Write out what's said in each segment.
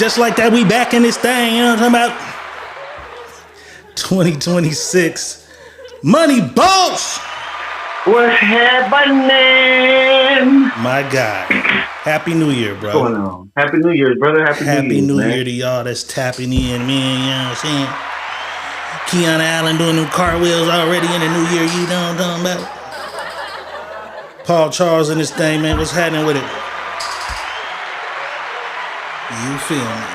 just like that, we back in this thing. You know what I'm talking about? 2026. Money Boss. What's happening? My God. Happy New Year, bro. What's going on? Happy New Year, brother. Happy New Year to y'all that's tapping in, man. You know what I'm saying? Keon Allen doing them cartwheels already in the new year. You know what I'm talking about? Paul Charles in this thing, man. What's happening with it? You feel me?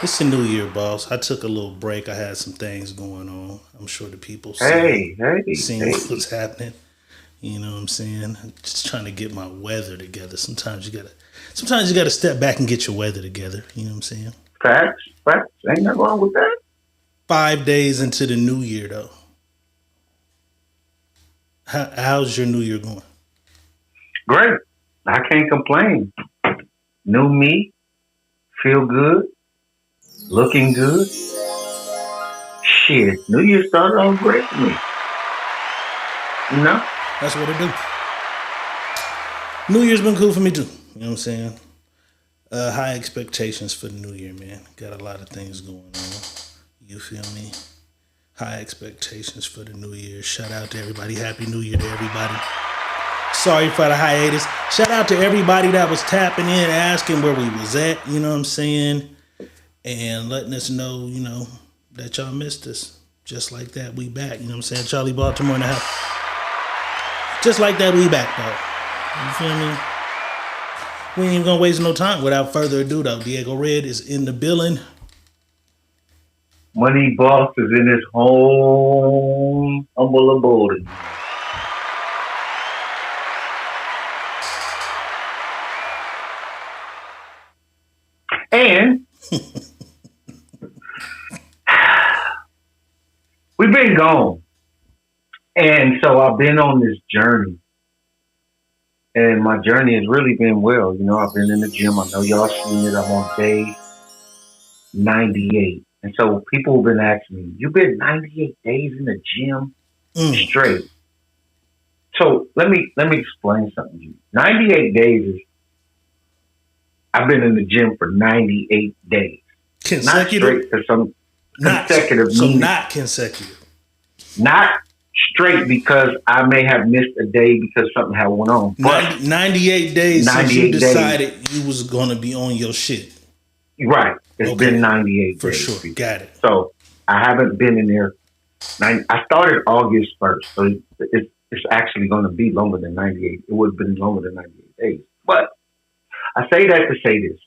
It's a new year, boss. I took a little break. I had some things going on. I'm sure the people seen what's happening. You know what I'm saying? I'm just trying to get my weather together. Sometimes you gotta step back and get your weather together. You know what I'm saying? Facts. Ain't nothing wrong with that. 5 days into the new year, though. How's your new year going? Great. I can't complain. New me. Feel good. Looking good. Shit. New Year started off great for me. You know? That's what it do. New Year's been cool for me too. You know what I'm saying? High expectations for the new year, man. Got a lot of things going on. You feel me? High expectations for the new year. Shout out to everybody. Happy New Year to everybody. Sorry for the hiatus. Shout out to everybody that was tapping in, asking where we was at. You know what I'm saying? And letting us know, you know, that y'all missed us. Just like that, we back. You know what I'm saying? Charlie Baltimore in the house. Just like that, we back, though. You feel me? We ain't even gonna waste no time. Without further ado, though, Diego Red is in the building. Money Boss is in his home humble abode. And we've been gone. And so I've been on this journey. And my journey has really been well. You know, I've been in the gym. I know y'all seen it. I'm on day 98. And so people have been asking me, you've been 98 days in the gym straight. So let me explain something to you. 98 days is, I've been in the gym for 98 days. Consecutive? Not straight for some consecutive. So not consecutive. Not straight because I may have missed a day because something had went on. But 98 days 98 since you decided you was going to be on your shit. Right. It's been 98 for days. For sure. Got it. So I haven't been in there. I started August 1st. So it's actually going to be longer than 98. It would have been longer than 98 days. But I say that to say this.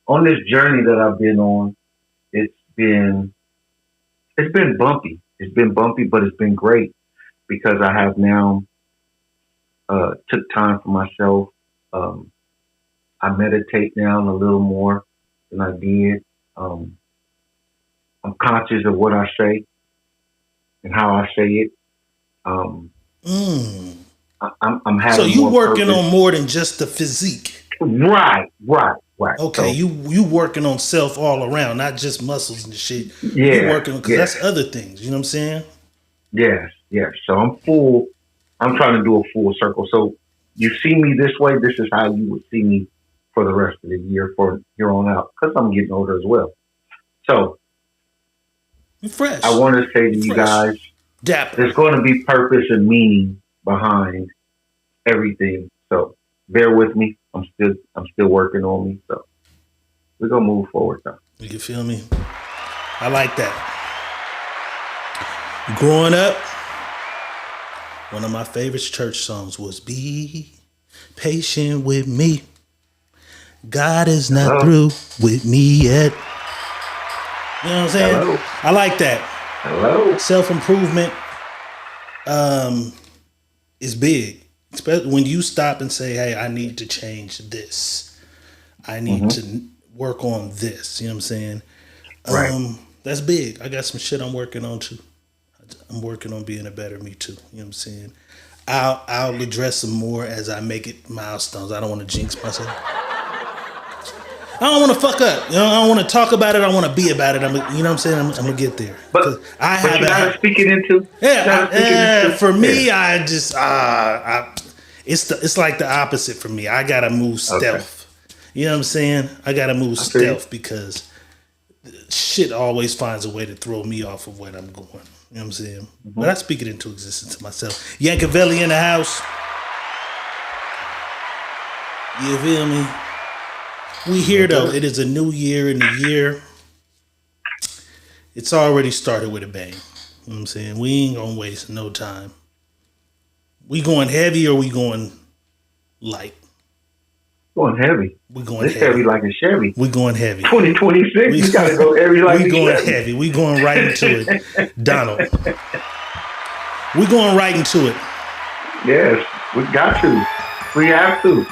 On this journey that I've been on, it's been bumpy. It's been bumpy, but it's been great because I have now took time for myself. I meditate now a little more than I did. I'm conscious of what I say and how I say it. I'm having. So you working purpose. on more than just the physique, right? Okay, so, you working on self all around, not just muscles and shit. Yeah, you working because that's other things. You know what I'm saying? Yes. So I'm full. I'm trying to do a full circle. So you see me this way. This is how you would see me for the rest of the year, for here on out, because I'm getting older as well. So fresh. I want to say to you guys, there's going to be purpose and meaning behind everything. So bear with me. I'm still working on me. So we're gonna move forward though. You feel me? I like that. Growing up, one of my favorite church songs was "Be Patient with Me. God is not through with me yet." You know what I'm saying? Hello. I like that. Hello. Self-improvement is big. Especially when you stop and say, hey, I need to change this. I need to work on this. You know what I'm saying? Right. That's big. I got some shit I'm working on too. I'm working on being a better me too. You know what I'm saying? I'll address them more as I make it milestones. I don't want to jinx myself. I don't want to fuck up. You know, I don't want to talk about it. I want to be about it. You know what I'm saying? I'm going to get there. But you gotta speak it into. For me, I just it's like the opposite for me. I gotta move stealth. You know what I'm saying? I gotta move I feel you. stealth because shit always finds a way to throw me off of what I'm going. You know what I'm saying? But I speak it into existence to myself. Yankovelli in the house. You feel me? We here though. It is a new year, and the year, it's already started with a bang. You know what I'm saying? We ain't gonna waste no time. We going heavy or we going light? Going heavy. We going It's heavy. heavy like a Chevy. We going heavy. 2026, you gotta go heavy like we a going Chevy. heavy. We going right into it, Donald. We going right into it. Yes, we got to. We have to.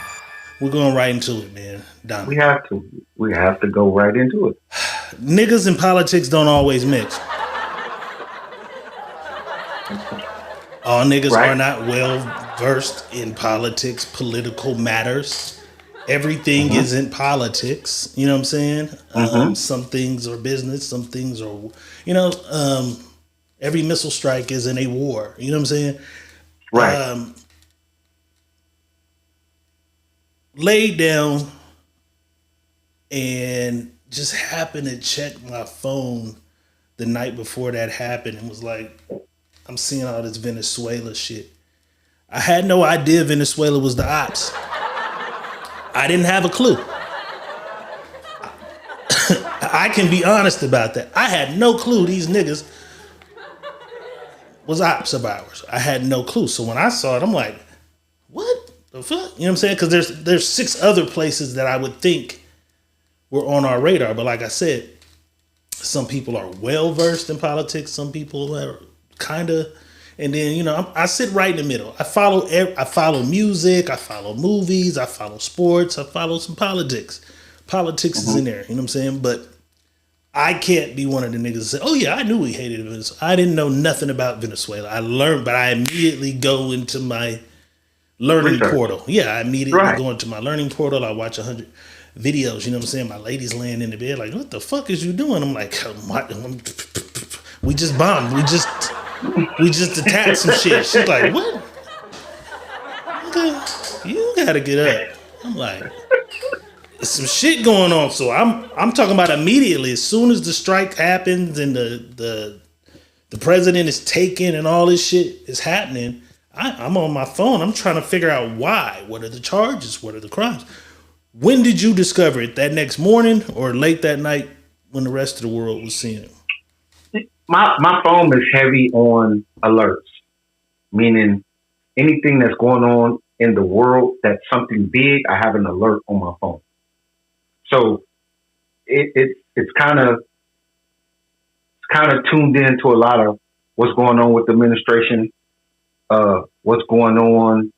We're going right into it, man. Donald. We have to. We have to go right into it. Niggas and politics don't always mix. All niggas Right. are not well versed in politics, political matters. Everything isn't politics. You know what I'm saying? Some things are business. Some things are, every missile strike isn't a war. You know what I'm saying? Right. Laid down and just happened to check my phone the night before that happened and was like, I'm seeing all this Venezuela shit. I had no idea Venezuela was the ops. I didn't have a clue. I can be honest about that. I had no clue these niggas was ops of ours. I had no clue. So when I saw it, I'm like, what the fuck? You know what I'm saying? Because there's 6 other places that I would think were on our radar. But like I said, some people are well versed in politics. Some people are kind of, and then I sit right in the middle. I follow music. I follow movies. I follow sports. I follow some politics. Politics is in there. You know what I'm saying? But I can't be one of the niggas that say, "Oh yeah, I knew he hated Venezuela." I didn't know nothing about Venezuela. I learned, but I immediately go into my learning portal. Yeah, I immediately go into my learning portal. I watch 100 videos. You know what I'm saying? My lady's laying in the bed like, "What the fuck is you doing?" I'm like, "We just bombed. We just attacked some shit." She's like, "What? You gotta get up." I'm like, "There's some shit going on." So I'm talking about immediately as soon as the strike happens and the president is taken and all this shit is happening. I'm on my phone. I'm trying to figure out why. What are the charges? What are the crimes? When did you discover it? That next morning or late that night when the rest of the world was seeing it? My phone is heavy on alerts, meaning anything that's going on in the world that's something big, I have an alert on my phone. So it's kind of tuned into a lot of what's going on with the administration, what's going on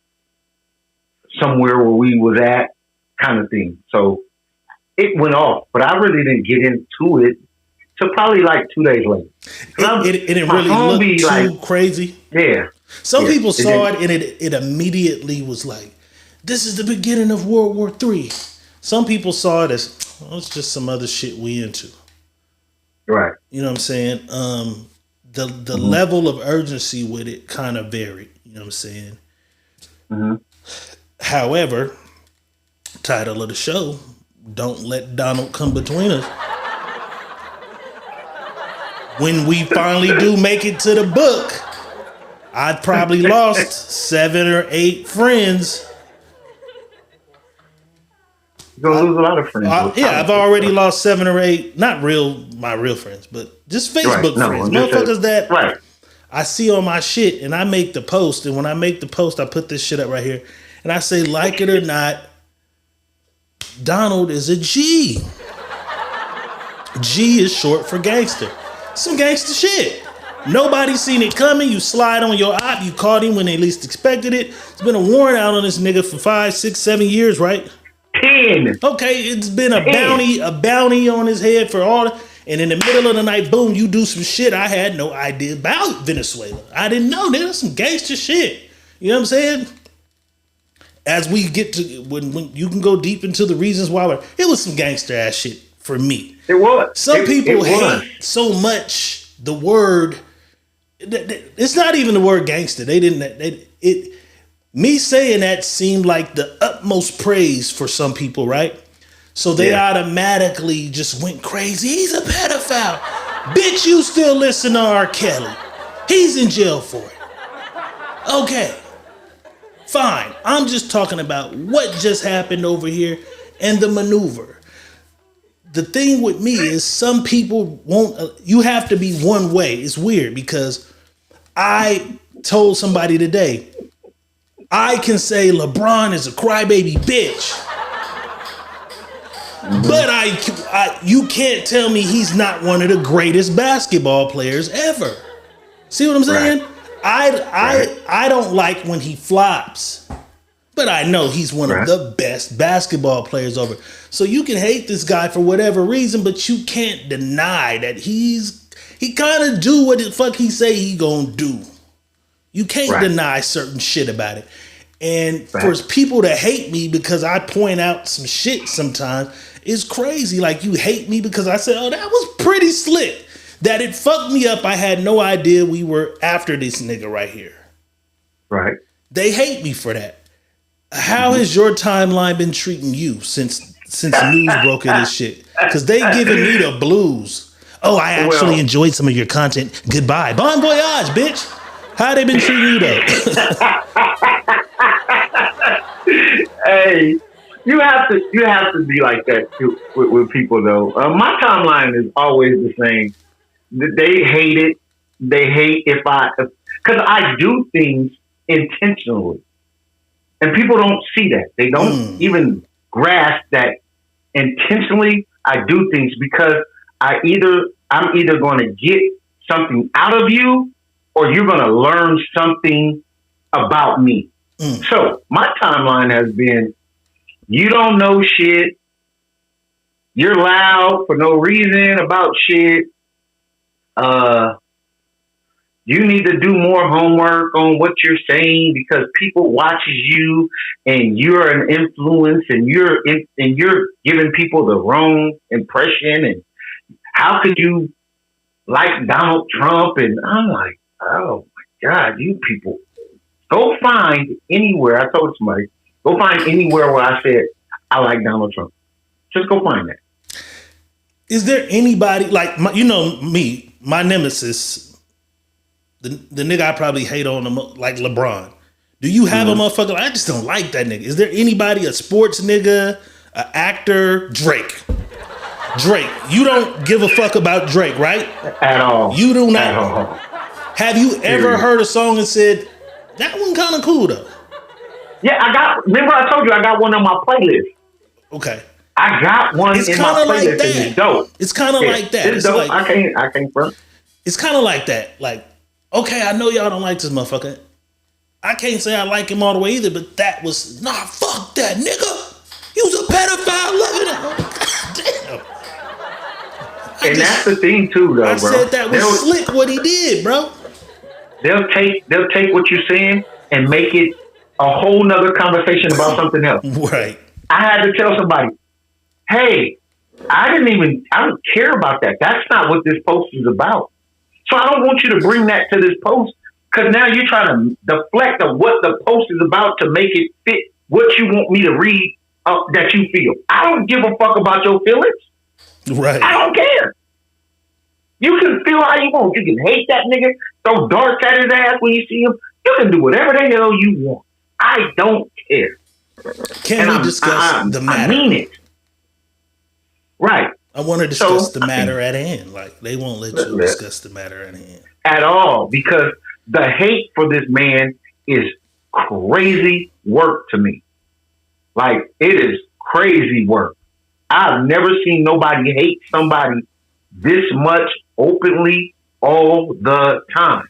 somewhere where we was at, kind of thing. So it went off, but I really didn't get into it till probably like 2 days later. It didn't really look too crazy. Yeah. Some people saw it and it immediately was like, this is the beginning of World War III. Some people saw it as, it's just some other shit we into. Right. You know what I'm saying? The level of urgency with it kind of varied. You know what I'm saying? However, title of the show, Don't Let Donald Come Between Us. When we finally do make it to the book, I've probably lost 7 or 8 friends. You're going to lose a lot of friends. I've already lost 7 or 8, not my real friends, but just Facebook friends. Motherfuckers that I see on my shit and I make the post. And when I make the post, I put this shit up right here. And I say, like it or not, Donald is a G. G is short for gangster. Some gangster shit. Nobody seen it coming. You slide on your op. You caught him when they least expected it. It's been a warrant out on this nigga for 5, 6, 7 years, right? 10. Okay, it's been a bounty on his head for all. And in the middle of the night, boom, you do some shit I had no idea about Venezuela. I didn't know. There's some gangster shit. You know what I'm saying? As we get to when you can go deep into the reasons why it was some gangster ass shit for me. It was. Some people hate so much the word. It's not even the word gangster. They didn't. Me saying that seemed like the utmost praise for some people, right? So they automatically just went crazy. He's a pedophile. Bitch, you still listen to R. Kelly. He's in jail for it. Okay. Fine. I'm just talking about what just happened over here and the maneuver. The thing with me is some people won't, you have to be one way. It's weird because I told somebody today, I can say LeBron is a crybaby bitch. But you can't tell me he's not one of the greatest basketball players ever. See what I'm saying? Right. I don't like when he flops, but I know he's one of the best basketball players over. So you can hate this guy for whatever reason, but you can't deny that he kind of do what the fuck he say he gonna do. You can't deny certain shit about it. And for people to hate me because I point out some shit sometimes, it's crazy. Like, you hate me because I said, oh, that was pretty slick. That it fucked me up. I had no idea we were after this nigga right here. Right. They hate me for that. How has your timeline been treating you since news broke of this shit? Because they giving me the blues. Oh, I actually enjoyed some of your content. Goodbye. Bon voyage, bitch. How they been treating you though? Hey, you have to be like that too, with people though. My timeline is always the same. They hate it. They hate because I do things intentionally, and people don't see that. They don't even grasp that intentionally. I do things because I'm either going to get something out of you, or you're going to learn something about me. So my timeline has been, you don't know shit. You're loud for no reason about shit. You need to do more homework on what you're saying because people watches you and you're an influence and you're giving people the wrong impression. And how could you like Donald Trump? And I'm like, oh my God, you people. Go find anywhere. I told somebody, go find anywhere where I said, I like Donald Trump. Just go find that. Is there anybody like, me, my nemesis, the nigga I probably hate on him, like LeBron. Do you have a motherfucker? I just don't like that nigga. Is there anybody, a sports nigga, an actor? Drake. You don't give a fuck about Drake, right? At all. You do not. At all. Have you ever heard a song and said, that one kind of cool though? Yeah, remember I told you I got one on my playlist. Okay. I got one in my playlist like and it's dope. It's kind of like that. It's dope. Like, I can't front. It's kind of like that. Like, okay, I know y'all don't like this motherfucker. I can't say I like him all the way either, but that was, fuck that nigga. He was a pedophile. Look at him. Damn. And that's the thing too, though, bro. I said that was slick what he did, bro. They'll take what you're saying and make it a whole nother conversation about something else. Right. I had to tell somebody, hey, I don't care about that. That's not what this post is about. So I don't want you to bring that to this post because now you're trying to deflect of what the post is about to make it fit what you want me to read that you feel. I don't give a fuck about your feelings. Right. I don't care. You can feel how you want. You can hate that nigga, throw darts at his ass when you see him. You can do whatever the hell you want. I don't care. Can we discuss the matter? I mean it. Right. I want to discuss the matter at hand. Like, they won't let you discuss the matter at hand. At all. Because the hate for this man is crazy work to me. Like, it is crazy work. I've never seen nobody hate somebody this much openly all the time.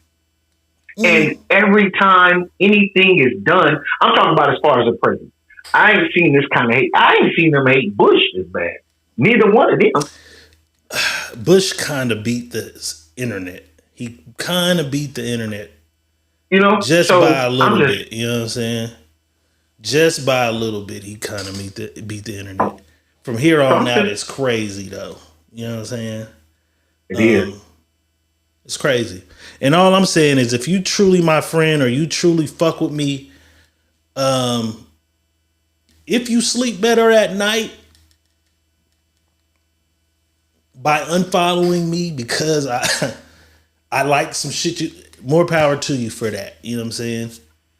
And every time anything is done, I'm talking about as far as the president. I ain't seen this kind of hate. I ain't seen them hate Bush this bad. Neither one of them. Bush kind of beat the internet. He kind of beat the internet. Just by a little bit. You know what I'm saying? Just by a little bit, he kind of beat the internet. From here on out, it's crazy though. You know what I'm saying? It is. It's crazy. And all I'm saying is if you truly my friend or you truly fuck with me, if you sleep better at night, by unfollowing me because I like some shit. More power to you for that. You know what I'm saying?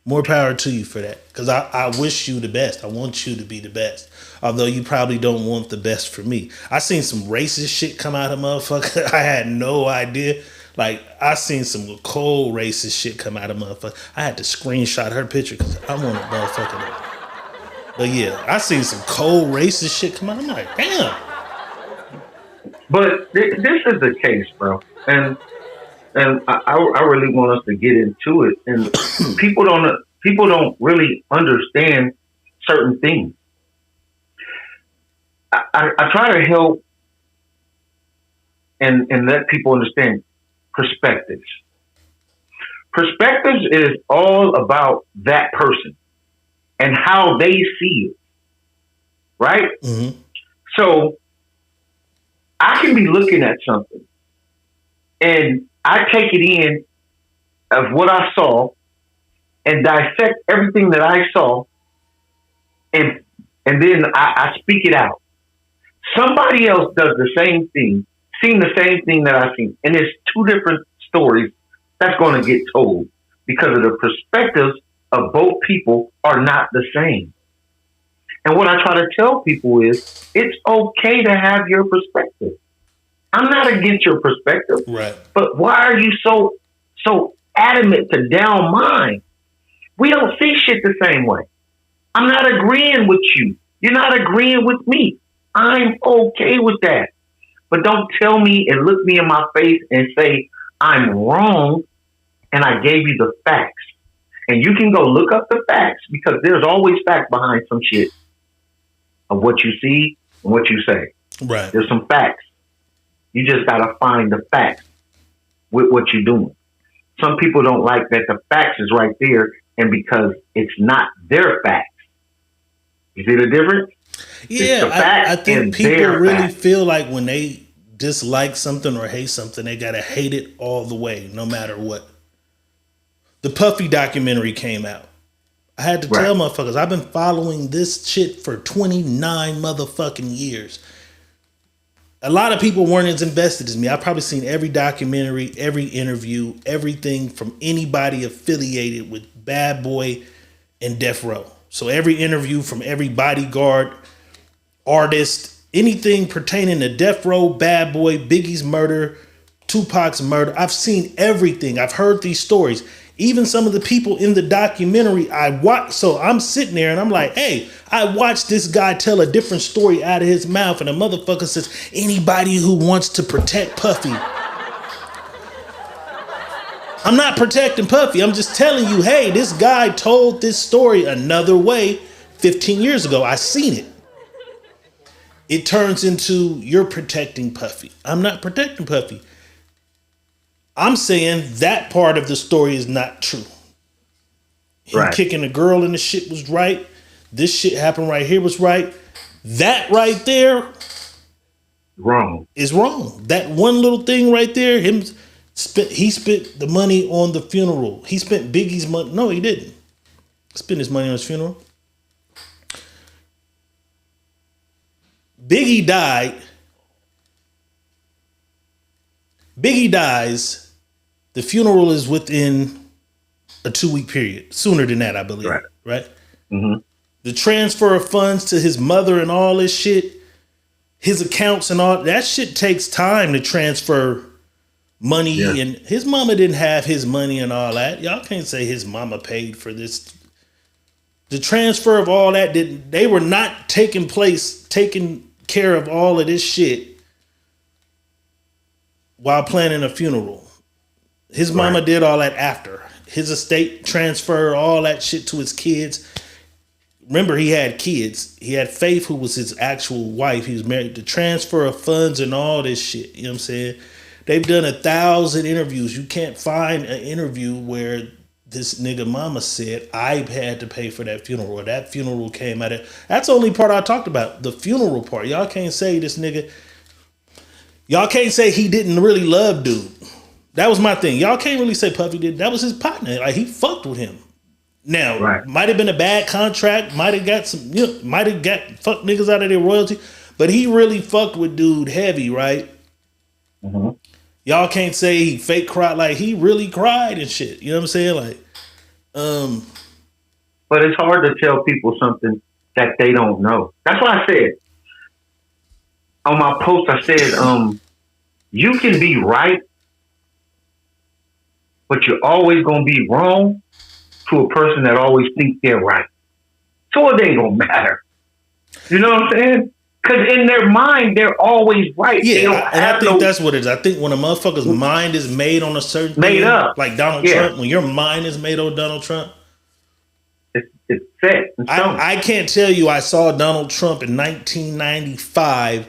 More power to you for that. Because I wish you the best. I want you to be the best. Although you probably don't want the best for me. I seen some racist shit come out of motherfucker. I had no idea. Like, I seen some cold racist shit come out of motherfucker. I had to screenshot her picture because I want a motherfucker to. But yeah, I seen some cold racist shit come out. I'm like, damn. But this is the case, bro. And I really want us to get into it. And people don't really understand certain things. I try to help and let people understand perspectives. Perspectives is all about that person and how they see it, right? Mm-hmm. So I can be looking at something and I take it in of what I saw and dissect everything that I saw and then I speak it out. Somebody else does the same thing, seen the same thing that I've seen, and it's two different stories that's going to get told because of the perspectives of both people are not the same. And what I try to tell people is it's okay to have your perspective. I'm not against your perspective, Right. but why are you so adamant to down mine? We don't see shit the same way. I'm not agreeing with you. You're not agreeing with me. I'm okay with that. But don't tell me and look me in my face and say I'm wrong and I gave you the facts. And you can go look up the facts because there's always facts behind some shit of what you see and what you say. Right. There's some facts. You just got to find the facts with what you're doing. Some people don't like that the facts is right there and because it's not their facts. You see the difference? Yeah, I think people really feel like when they dislike something or hate something, they gotta hate it all the way, no matter what. The Puffy documentary came out. I had to tell motherfuckers, I've been following this shit for 29 motherfucking years. A lot of people weren't as invested as me. I've probably seen every documentary, every interview, everything from anybody affiliated with Bad Boy and Death Row. So every interview from every bodyguard, artist, anything pertaining to Death Row, Bad Boy, Biggie's murder, Tupac's murder. I've seen everything. I've heard these stories. Even some of the people in the documentary I watched. So I'm sitting there and I'm like, hey, I watched this guy tell a different story out of his mouth. And the motherfucker says, anybody who wants to protect Puffy. I'm not protecting Puffy. I'm just telling you, hey, this guy told this story another way 15 years ago. I seen it. It turns into you're protecting Puffy. I'm not protecting Puffy. I'm saying that part of the story is not true. Him kicking a girl in the shit was right. This shit happened right here was right. That right there is wrong. That one little thing right there, he spent the money on the funeral. He spent Biggie's money. No, he didn't. Spend his money on his funeral. Biggie died. Biggie dies. The funeral is within a 2-week period. Sooner than that, I believe. Right? Mm-hmm. The transfer of funds to his mother and all this shit, his accounts and all, that shit takes time to transfer money. Yeah. And his mama didn't have his money and all that. Y'all can't say his mama paid for this. The transfer of all that, they were not taking care of all of this shit while planning a funeral. His mama did all that after. His estate transfer, all that shit to his kids. Remember, he had kids. He had Faith, who was his actual wife. He was married. The transfer of funds and all this shit. You know what I'm saying? They've done 1,000 interviews. You can't find an interview where this nigga mama said, I had to pay for that funeral. Or that funeral came out of. That's the only part I talked about. The funeral part. Y'all can't say this nigga. Y'all can't say he didn't really love dude. That was my thing. Y'all can't really say Puffy did. That was his partner. Like, he fucked with him. Now, might have been a bad contract. Might have got some, might have got fucked niggas out of their royalty. But he really fucked with dude heavy, right? Mm-hmm. Y'all can't say he fake cried, like he really cried and shit. You know what I'm saying? Like, But it's hard to tell people something that they don't know. That's why I said on my post, I said, you can be right, but you're always gonna be wrong to a person that always thinks they're right. So it ain't gonna matter. You know what I'm saying? Because in their mind, they're always right. They yeah, don't and I have think no that's what it is. I think when a motherfucker's mind is made on a certain made thing, up. like Donald Yeah, Trump, when your mind is made on Donald Trump, it's set in stone. I can't tell you I saw Donald Trump in 1995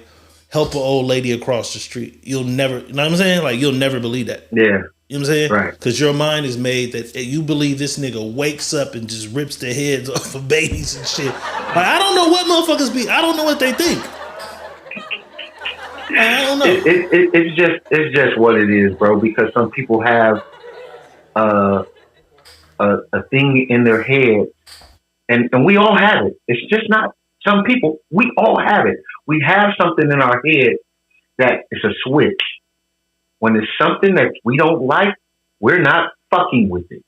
help an old lady across the street. You'll never, you know what I'm saying? Like, you'll never believe that. Yeah, You know what I'm saying? right. Because your mind is made that you believe this nigga wakes up and just rips the heads off of babies and shit. Like, I don't know what motherfuckers be. I don't know what they think. I don't know. It's just what it is, bro. Because some people have uh, a thing in their head, and we all have it. It's just not some people. We all have it. We have something in our head that is a switch. When it's something that we don't like, we're not fucking with it.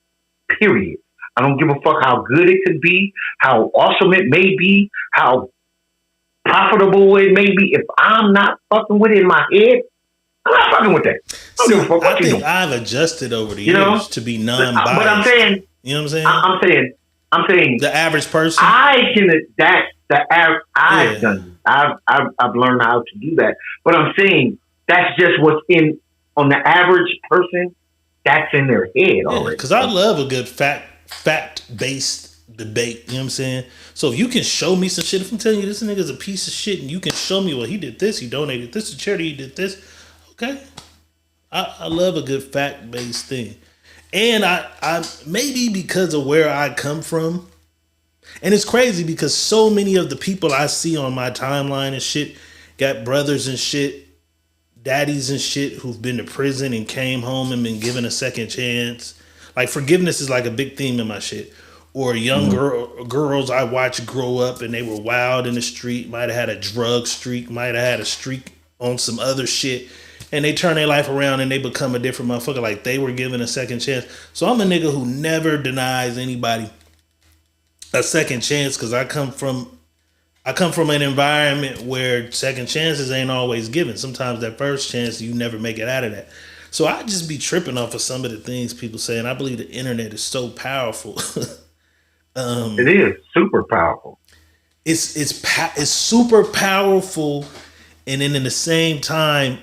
Period. I don't give a fuck how good it could be, how awesome it may be, how profitable it may be. If I'm not fucking with it in my head, I'm not fucking with that. I think I've adjusted over the years to be non-biased. But I'm saying, you know what I'm saying? I'm saying, the average person. I can. That's the average. I've done. I've learned how to do that. But I'm saying that's just what's in on the average person. That's in their head already. Because I love a good fact-based debate. You know what I'm saying? So if you can show me some shit, if I'm telling you this nigga's a piece of shit, and you can show me, well, he did this, he donated this to charity, he did this. Okay, I love a good fact-based thing. And I maybe because of where I come from, and it's crazy because so many of the people I see on my timeline and shit got brothers and shit, daddies and shit who've been to prison and came home and been given a second chance. Like, forgiveness is like a big theme in my shit. Or young girls I watch grow up and they were wild in the street, might have had a drug streak, might have had a streak on some other shit, and they turn their life around and they become a different motherfucker. Like, they were given a second chance. So I'm a nigga who never denies anybody a second chance, because I come from an environment where second chances ain't always given. Sometimes that first chance, you never make it out of that. So I just be tripping off of some of the things people say, and I believe the internet is so powerful. It is super powerful. It's super powerful, and then in the same time,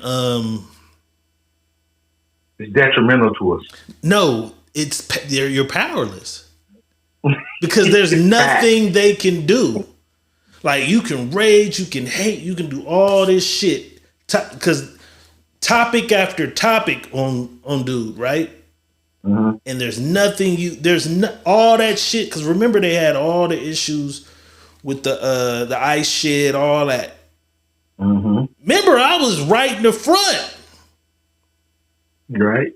it's detrimental to us. No, you're powerless because there's nothing they can do. Like, you can rage, you can hate, you can do all this shit. Because topic after topic on dude, right? Mm-hmm. And there's nothing all that shit. Because remember, they had all the issues with the ICE shit, all that. Mm-hmm. Remember, I was right in the front. Right.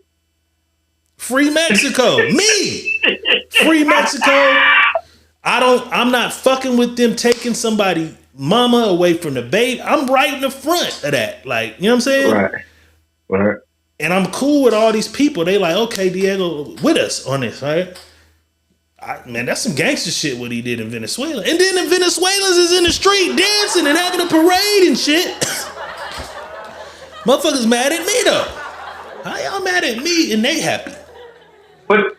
Free Mexico. Me. Free Mexico. I'm not fucking with them taking somebody mama away from the baby. I'm right in the front of that. Like, you know what I'm saying? Right. And I'm cool with all these people. They like, okay, Diego, with us on this, right? Man, that's some gangster shit what he did in Venezuela. And then the Venezuelans is in the street dancing and having a parade and shit. Motherfuckers mad at me, though. How y'all mad at me and they happy? But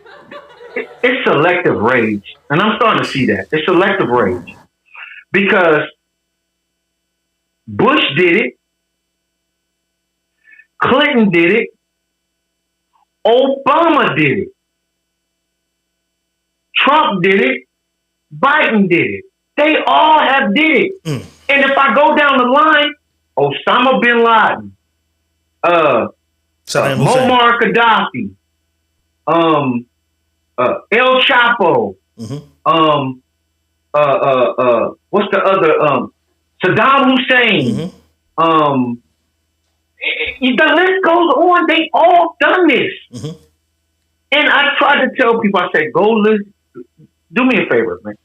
it's selective rage. And I'm starting to see that. It's selective rage. Because Bush did it. Clinton did it. Obama did it. Trump did it. Biden did it. They all have did it. And if I go down the line, Osama bin Laden, Muammar Gaddafi, El Chapo, what's the other? Saddam Hussein. The list goes on. They all done this. And I try to tell people, I said, go listen. Do me a favor, man.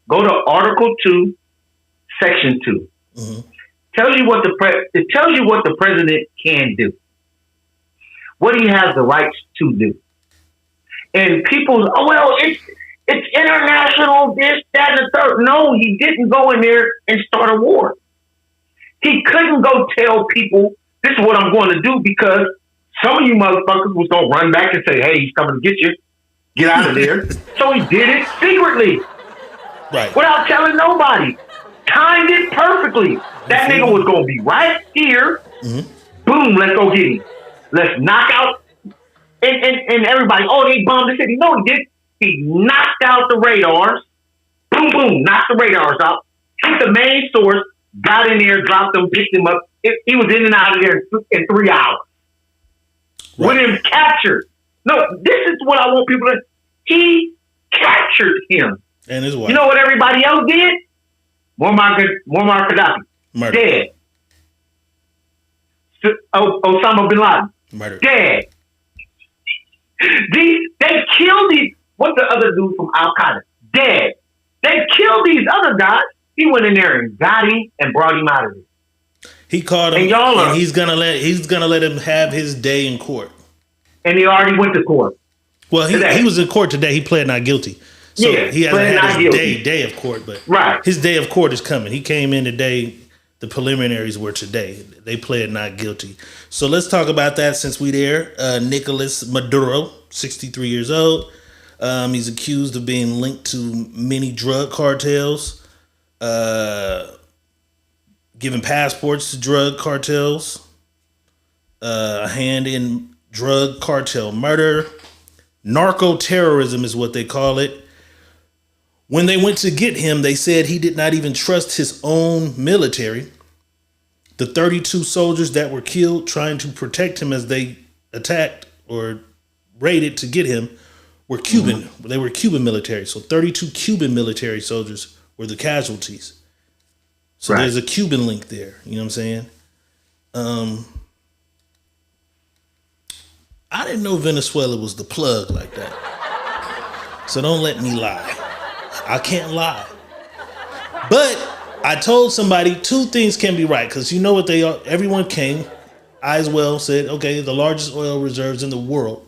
Go to Article 2, Section 2. Tells you what it tells you what the president can do. what he has the rights to do. And people, oh well, it's international, this, that, and the third. No, he didn't go in there and start a war. He couldn't go tell people this is what I'm going to do because some of you motherfuckers was gonna run back and say, "Hey, he's coming to get you. Get out of there." So he did it secretly, right, without telling nobody. Timed it perfectly. That nigga was gonna be right here. Mm-hmm. Boom, let's go get him. Let's knock out and everybody. Oh, they bombed the city. No, he did. He knocked out the radars. Boom, boom, knocked the radars out. Hit the main source. Got in there, dropped him, picked him up. He was in and out of there in 3 hours. Right. With him captured. No, this is what I want people to. He captured him. And his wife. You know what everybody else did? Muammar Gaddafi. Murder. Dead. Osama bin Laden. Murder. Dead. They killed these. What's the other dude from Al Qaeda? Dead. They killed these other guys. He went in there and got him and brought him out of it. He caught him, and he's gonna let him have his day in court. And he already went to court. Well, he was in court today. He pled not guilty, so he hasn't had his day of court. But his day of court is coming. He came in today. The preliminaries were today. They pled not guilty. So let's talk about that since we there. Nicolas Maduro, 63 years old. He's accused of being linked to many drug cartels. Giving passports to drug cartels, a hand in drug cartel murder, narco-terrorism is what they call it. When they went to get him, they said he did not even trust his own military. The 32 soldiers that were killed trying to protect him as they attacked or raided to get him were Cuban. Mm-hmm. They were Cuban military. So 32 Cuban military soldiers were the casualties. So there's a Cuban link there. You know what I'm saying? I didn't know Venezuela was the plug like that. So don't let me lie. I can't lie. But I told somebody 2 things can be right. Because you know what they are. Everyone came. I as well said, okay, the largest oil reserves in the world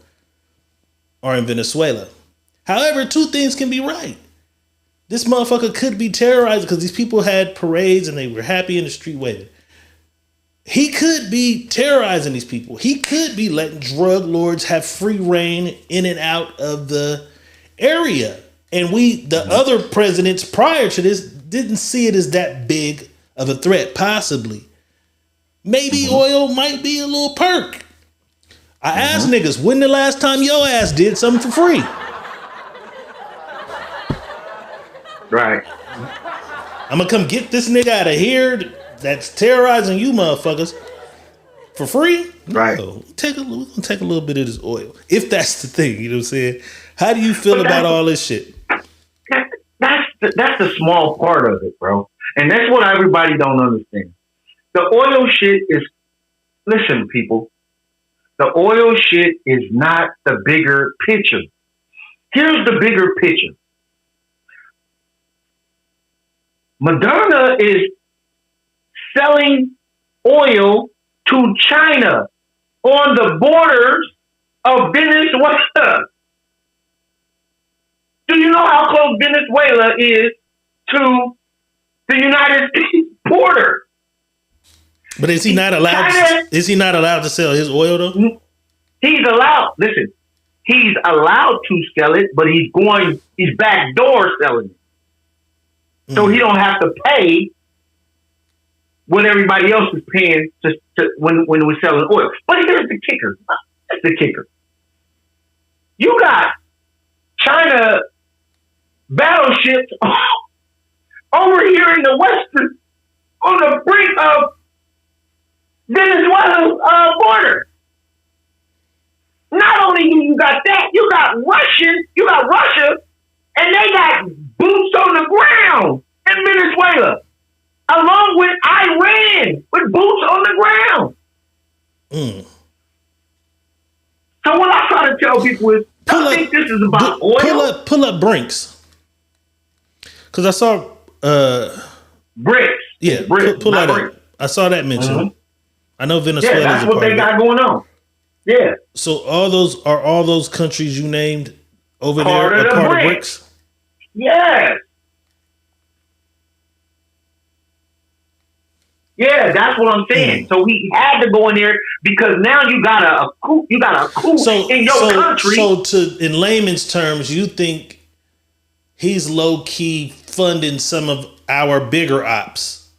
are in Venezuela. However, 2 things can be right. This motherfucker could be terrorized because these people had parades and they were happy in the street waving. He could be terrorizing these people. He could be letting drug lords have free reign in and out of the area. And the other presidents prior to this didn't see it as that big of a threat, possibly. Maybe oil might be a little perk. I asked niggas, when the last time your ass did something for free? Right. I'm gonna come get this nigga out of here that's terrorizing you motherfuckers for free? No. Right. We're gonna take a little bit of this oil. If that's the thing, you know what I'm saying? How do you feel about all this shit? That's the small part of it, bro. And that's what everybody don't understand. The oil shit is, listen, people, the oil shit is not the bigger picture. Here's the bigger picture. Moderna is selling oil to China on the borders of Venezuela. Do you know how close Venezuela is to the United States border? But is he not allowed? Is he not allowed to sell his oil though? He's allowed. Listen, he's allowed to sell it, but he's backdoor selling it. So he don't have to pay what everybody else is paying when we're selling oil. But here's the kicker. That's the kicker. You got China battleships over here in the western, on the brink of Venezuela's border. Not only do you got that, you got Russia, and they got boots on the ground in Venezuela, along with Iran with boots on the ground. So what I try to tell people is, I think this is about oil. Pull up Brinks, because I saw bricks. Yeah, bricks, pull that up. I saw that mentioned. I know Venezuela. Yeah, that's what they got going on. Yeah, So all those countries you named over there part of a the part of BRICS. BRICS? Yes. Yeah, that's what I'm saying. Mm. So he had to go in there because now you got a coup So in your so country. so to in layman's terms, you think he's low key funding some of our bigger ops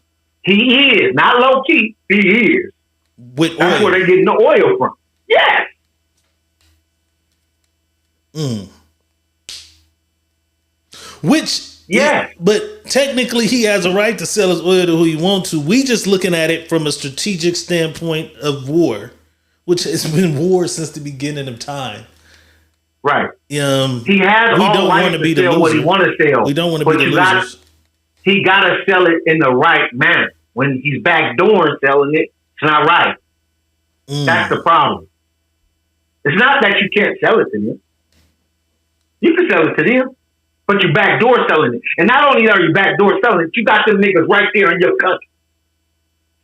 He is not low key. He is. with That's where oil. they're getting the oil from. Yes. Mm. Which, Yes. but technically, he has a right to sell his oil to who he wants to. We just looking at it from a strategic standpoint of war, which has been war since the beginning of time. Right. Um, He has we all don't want rights to to be the sell what he loser. want to sell, We don't want to be but the losers. he got to sell it in the right manner. When he's backdooring selling it, it's not right. That's the Mm. problem. It's not that you can't sell it to them. You can sell it to them, but you backdoor selling it. And not only are you backdoor selling it, you got them niggas right there in your country,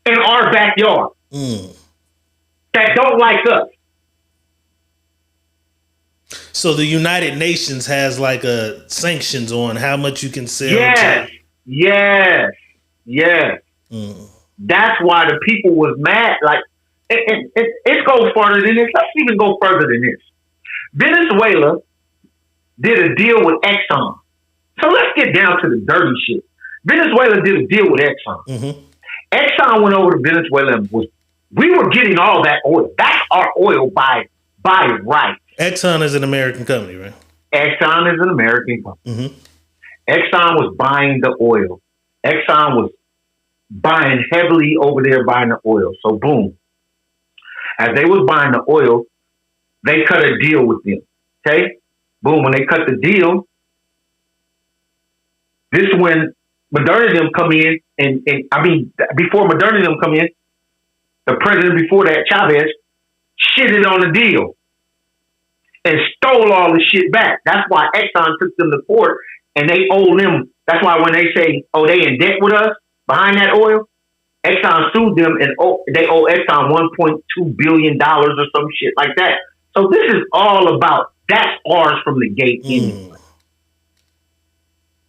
in our backyard, Mm. that don't like us. So the United Nations has like a sanctions on how much you can sell Yes, to. yes, yes. Mm. That's why the people was mad. Like, it goes further than this. Let's even go further than this. Venezuela did a deal with Exxon. So let's get down to the dirty shit. Venezuela did a deal with Exxon. Mm-hmm. Exxon went over to Venezuela and we were getting all that oil. That's our oil by right. Exxon is an American company, right? Exxon is an American company. Mm-hmm. Exxon was buying the oil. Exxon was buying heavily over there buying the oil. So boom. As they was buying the oil, they cut a deal with them. Okay? Boom. When they cut the deal, this is when Moderna them come in and I mean before Moderna them come in, the president before that, Chavez, shitted on the deal and stole all the shit back. That's why Exxon took them to court and they owe them. That's why when they say, oh, they in debt with us behind that oil, Exxon sued them and they owe Exxon $1.2 billion or some shit like that. So this is all about, that's ours from the gate anyway.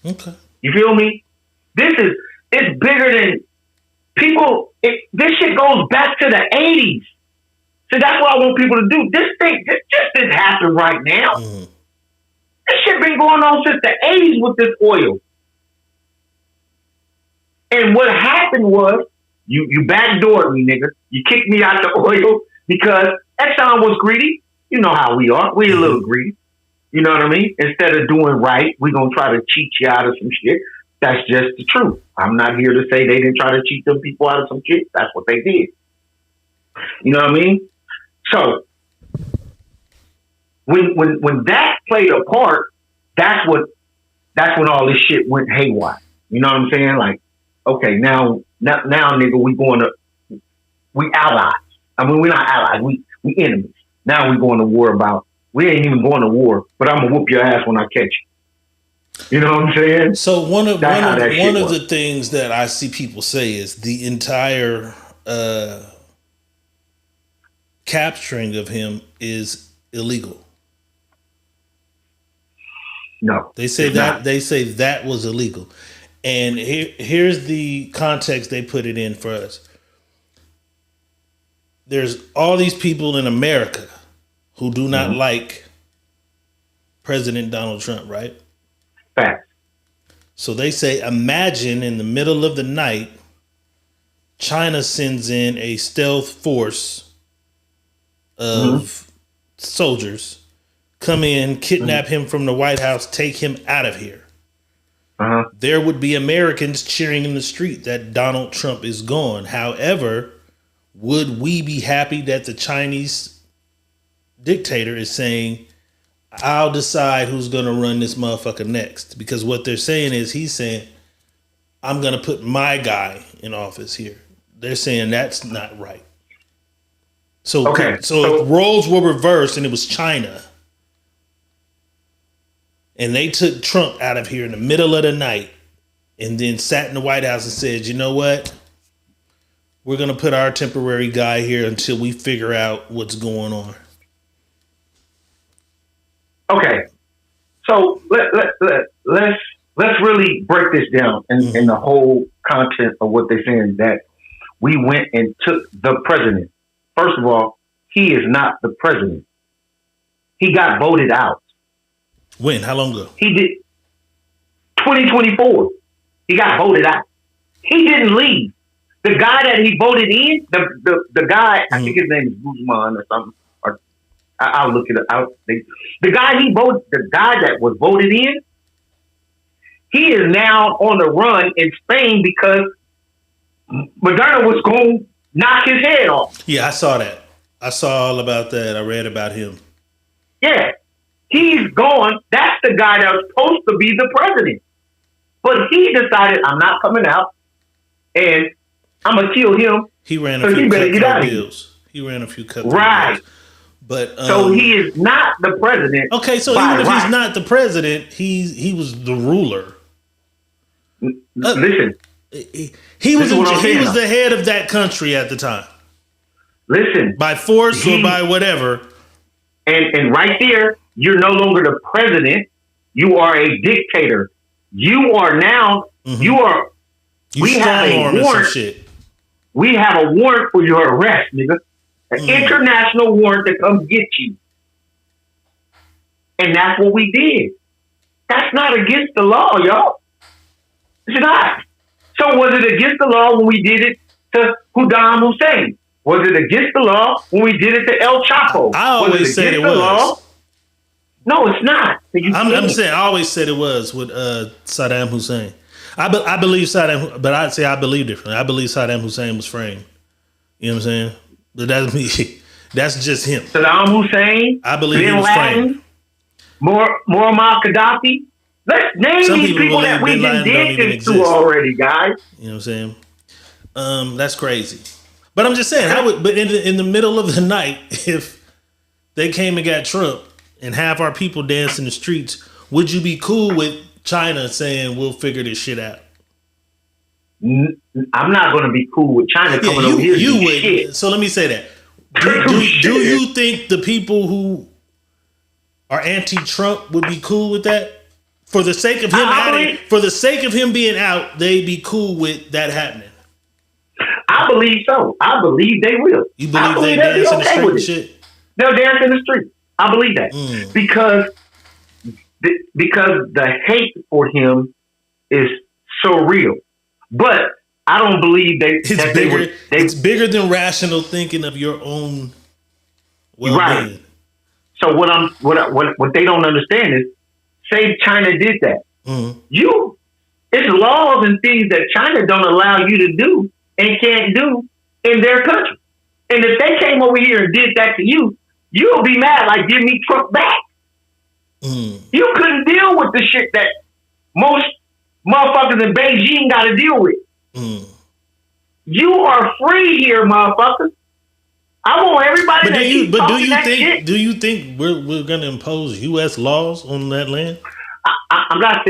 Okay. You feel me? It's bigger than people. This shit goes back to the 80s. So that's what I want people to do. This just didn't happen right now. Mm. This shit been going on since the 80s with this oil. And what happened was, you backdoored me, nigga. You kicked me out the oil because Exxon was greedy. You know how we are. We a little greedy. You know what I mean? Instead of doing right, we're going to try to cheat you out of some shit. That's just the truth. I'm not here to say they didn't try to cheat them people out of some shit. That's what they did. You know what I mean? So when that played a part, that's when all this shit went haywire. You know what I'm saying? Like, okay, now nigga, we allies. I mean, we're not allies. We enemies. Now we going to war about. We ain't even going to war, but I'm gonna whoop your ass when I catch you. You know what I'm saying? So one of was. the things that I see people say is the entire capturing of him is illegal. No, they say that was illegal, and here's the context they put it in for us. There's all these people in America who do not like President Donald Trump, right? Fact. So they say, imagine in the middle of the night, China sends in a stealth force of soldiers, come in, kidnap him from the White House, take him out of here. There would be Americans cheering in the street that Donald Trump is gone. However, would we be happy that the Chinese dictator is saying, I'll decide who's going to run this motherfucker next? Because what they're saying is, he's saying, I'm going to put my guy in office here. They're saying that's not right. So if roles were reversed and it was China and they took Trump out of here in the middle of the night and then sat in the White House and said, you know what? We're going to put our temporary guy here until we figure out what's going on. So let's really break this down in the whole content of what they're saying, that we went and took the president. First of all, he is not the president. He got voted out. When? How long ago? He did 2024. He got voted out. He didn't leave. The guy that he voted in, the guy, I think his name is Guzman or something. Or I'll look it up. The guy the guy that was voted in, he is now on the run in Spain because Moderna was going to knock his head off. Yeah, I saw that. I saw all about that. I read about him. Yeah. He's gone. That's the guy that was supposed to be the president. But he decided, I'm not coming out, and I'm going to kill him. He ran a few cutthroat deals. He ran a few cutthroat deals. But so he is not the president. Okay, so even if he's not the president, he was the ruler. Listen. He was the head of that country at the time. Listen. By force or by whatever. And right there, you're no longer the president. You are a dictator. You are now, we have a warrant. Shit. We have a warrant for your arrest, nigga. An international warrant to come get you. And that's what we did. That's not against the law, y'all. It's not. So was it against the law when we did it to Saddam Hussein? Was it against the law when we did it to El Chapo? I always said it was. Law? No, it's not. I'm saying I always said it was with Saddam Hussein. I believe Saddam, but I'd say I believe differently. I believe Saddam Hussein was framed. You know what I'm saying? But that's me. That's just him. Saddam Hussein. I believe he was framed. Muammar Gaddafi. Let's name these people that we did this to already, guys. You know what I'm saying? That's crazy. But I'm just saying, but in the middle of the night, if they came and got Trump and half our people dance in the streets, would you be cool with China saying we'll figure this shit out? I'm not going to be cool with China coming over here. You would. Shit. So let me say that. Do you think the people who are anti-Trump would be cool with that? For the sake of him being out, they'd be cool with that happening. I believe so. I believe they will. You believe they dance in the street and shit? They'll dance in the street. I believe that because the hate for him is so real. But I don't believe it's bigger than rational thinking of your own well-being. Right. So what they don't understand is, say China did that. It's laws and things that China don't allow you to do and can't do in their country. And if they came over here and did that to you, you'll be mad, like, give me Trump back. You couldn't deal with the shit that most motherfuckers in Beijing got to deal with. You are free here, motherfuckers. I want everybody do you think we're going to impose U.S. laws on that land? I'm not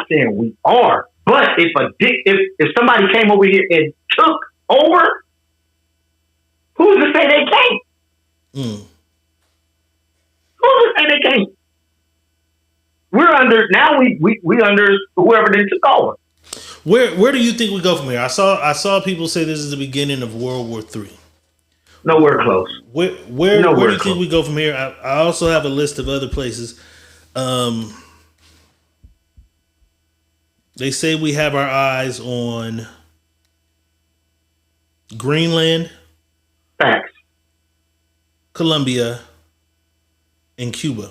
saying we are, but if somebody came over here and took over, who's to say they can't? Who's to say they can't? We're under now. We under whoever they took over. Where do you think we go from here? I saw people say this is the beginning of World War III. Nowhere close. Where do you think we go from here? I also have a list of other places. They say we have our eyes on Greenland, facts, Colombia, and Cuba.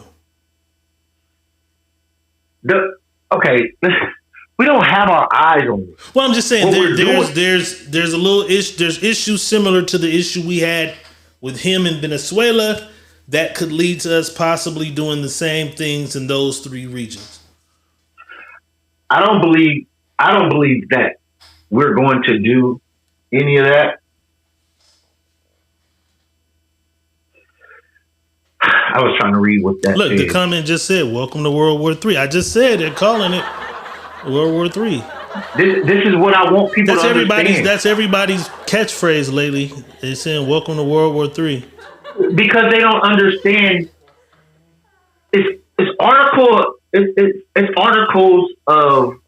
Okay, we don't have our eyes on this. Well, I'm just saying there's a little there's issues similar to the issue we had with him in Venezuela that could lead to us possibly doing the same things in those three regions. I don't believe that we're going to do any of that. I was trying to read what that Look, the comment just said, welcome to World War III. I just said they're calling it World War III. This is what I want people to understand. That's everybody's catchphrase lately. They're saying, welcome to World War III. Because they don't understand. It's Article It's articles of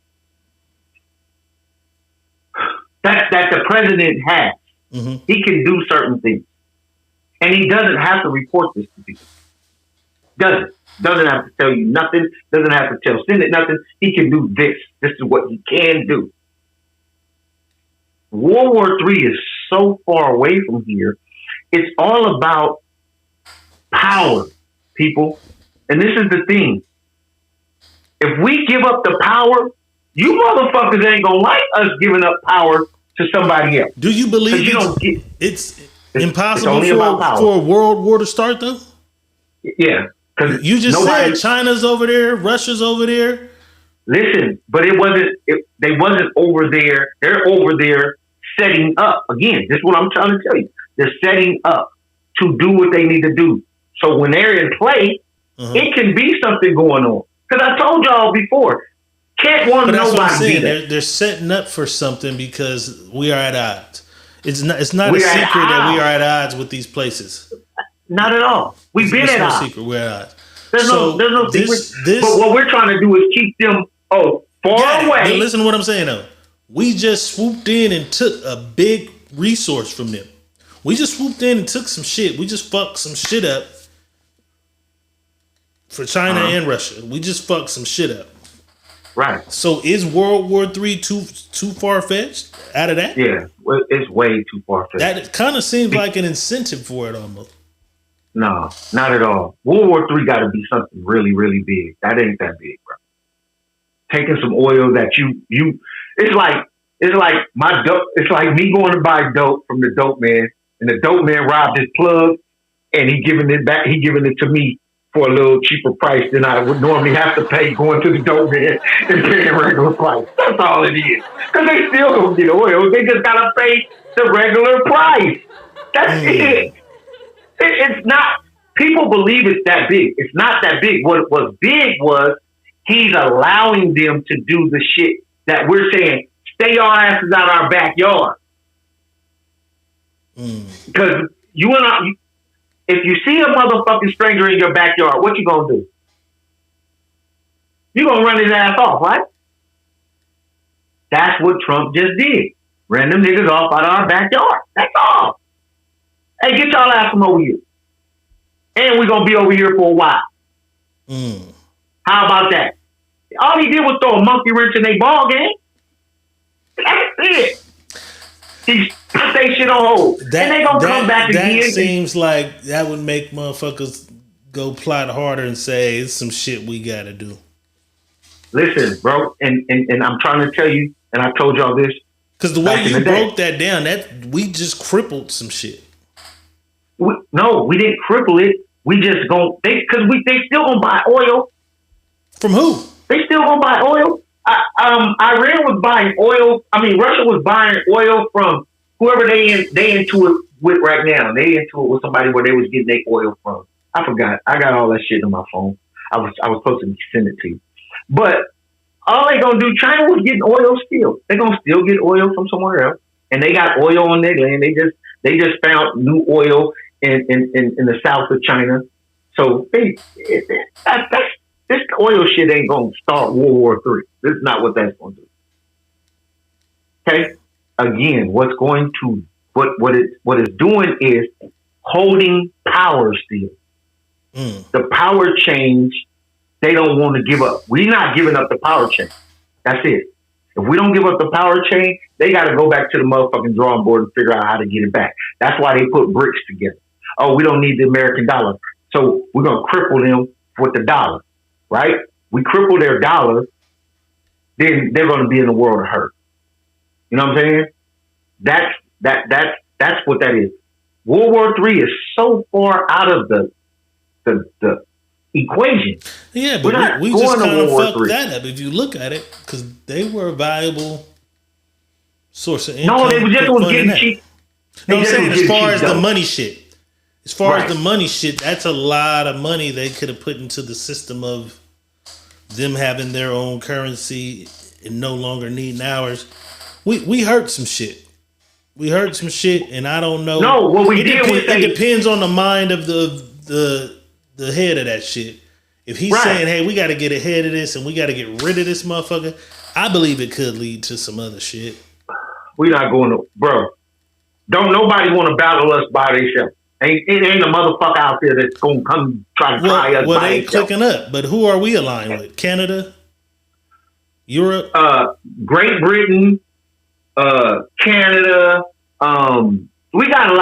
that the president has. Mm-hmm. He can do certain things, and he doesn't have to report this to people. Doesn't have to tell you nothing. Doesn't have to tell Senate nothing. He can do this. This is what he can do. World War III is so far away from here. It's all about power, people. And this is the thing. If we give up the power, you motherfuckers ain't gonna like us giving up power to somebody else. Do you believe it's impossible for a world war to start, though? Yeah. You just said China's over there, Russia's over there. Listen, but they wasn't over there. They're over there setting up. Again, this is what I'm trying to tell you. They're setting up to do what they need to do. So when they're in play, it can be something going on. Because I told y'all before, can't want nobody. They're setting up for something because we are at odds. It's not a secret that we are at odds with these places. Not at all. We've been at odds. Secret. We're at odds. There's no secret. But what we're trying to do is keep them far away. Listen to what I'm saying though. We just swooped in and took a big resource from them. We just swooped in and took some shit. We just fucked some shit up for China and Russia. We just fucked some shit up. Right. So is World War III too far fetched out of that? Yeah, well, it's way too far fetched. That kind of seems like an incentive for it almost. No, not at all. World War III got to be something really, really big. That ain't that big, bro. Taking some oil that it's like my dope. It's like me going to buy dope from the dope man, and the dope man robbed his plug, and he giving it back. He giving it to me for a little cheaper price than I would normally have to pay going to the dope man and paying regular price. That's all it is. Because they still gonna get oil. They just gotta pay the regular price. That's it. It's not. People believe it's that big. It's not that big. What was big was he's allowing them to do the shit that we're saying. Stay your asses out our backyard. Because you and I, if you see a motherfucking stranger in your backyard, what you gonna do? You gonna run his ass off, right? That's what Trump just did. Ran them niggas off out of our backyard. That's all. Hey, get y'all ass from over here. And we're gonna be over here for a while. How about that? All he did was throw a monkey wrench in their ball game. That's it. He put their shit on hold. And they gonna come back again. That seems like that would make motherfuckers go plot harder and say it's some shit we gotta do. Listen, bro, and I'm trying to tell you, and I told y'all this. Because the way you broke that down, that we just crippled some shit. No, we didn't cripple it. We just they still gonna buy oil. From who? They still gonna buy oil. Iran was buying oil. I mean, Russia was buying oil from whoever they into it with right now. They into it with somebody where they was getting their oil from. I forgot. I got all that shit on my phone. I was supposed to send it to you. But all they gonna do, China was getting oil still. They gonna still get oil from somewhere else, and they got oil on their land. They just found new oil in the south of China. So this oil shit ain't gonna start World War III. This is not what that's gonna do. Okay. Again, what it's doing is holding power still. The power change. They don't want to give up. We're not giving up the power chain. That's it. If we don't give up the power chain, they got to go back to the motherfucking drawing board and figure out how to get it back. That's why they put BRICS together. Oh, we don't need the American dollar. So we're going to cripple them with the dollar, right? We cripple their dollar, then they're going to be in a world of hurt. You know what I'm saying? That's what that is. World War III is so far out of the equation. Yeah, but we just kind of fucked that up if you look at it, because they were a valuable source of income. No, they was getting cheap. No, I'm saying as far as the money shit. As far as the money shit, that's a lot of money they could have put into the system of them having their own currency and no longer needing ours. We hurt some shit. We hurt some shit, and I don't know. No, what we did was it depends on the mind of the head of that shit. If he's saying, hey, we got to get ahead of this and we got to get rid of this motherfucker, I believe it could lead to some other shit. We're not going to, bro. Don't nobody want to battle us by themselves. It ain't a motherfucker out there that's going to come try to try us. Well, they clicking up, but who are we aligned with? Canada, Europe, Great Britain, Canada. We got a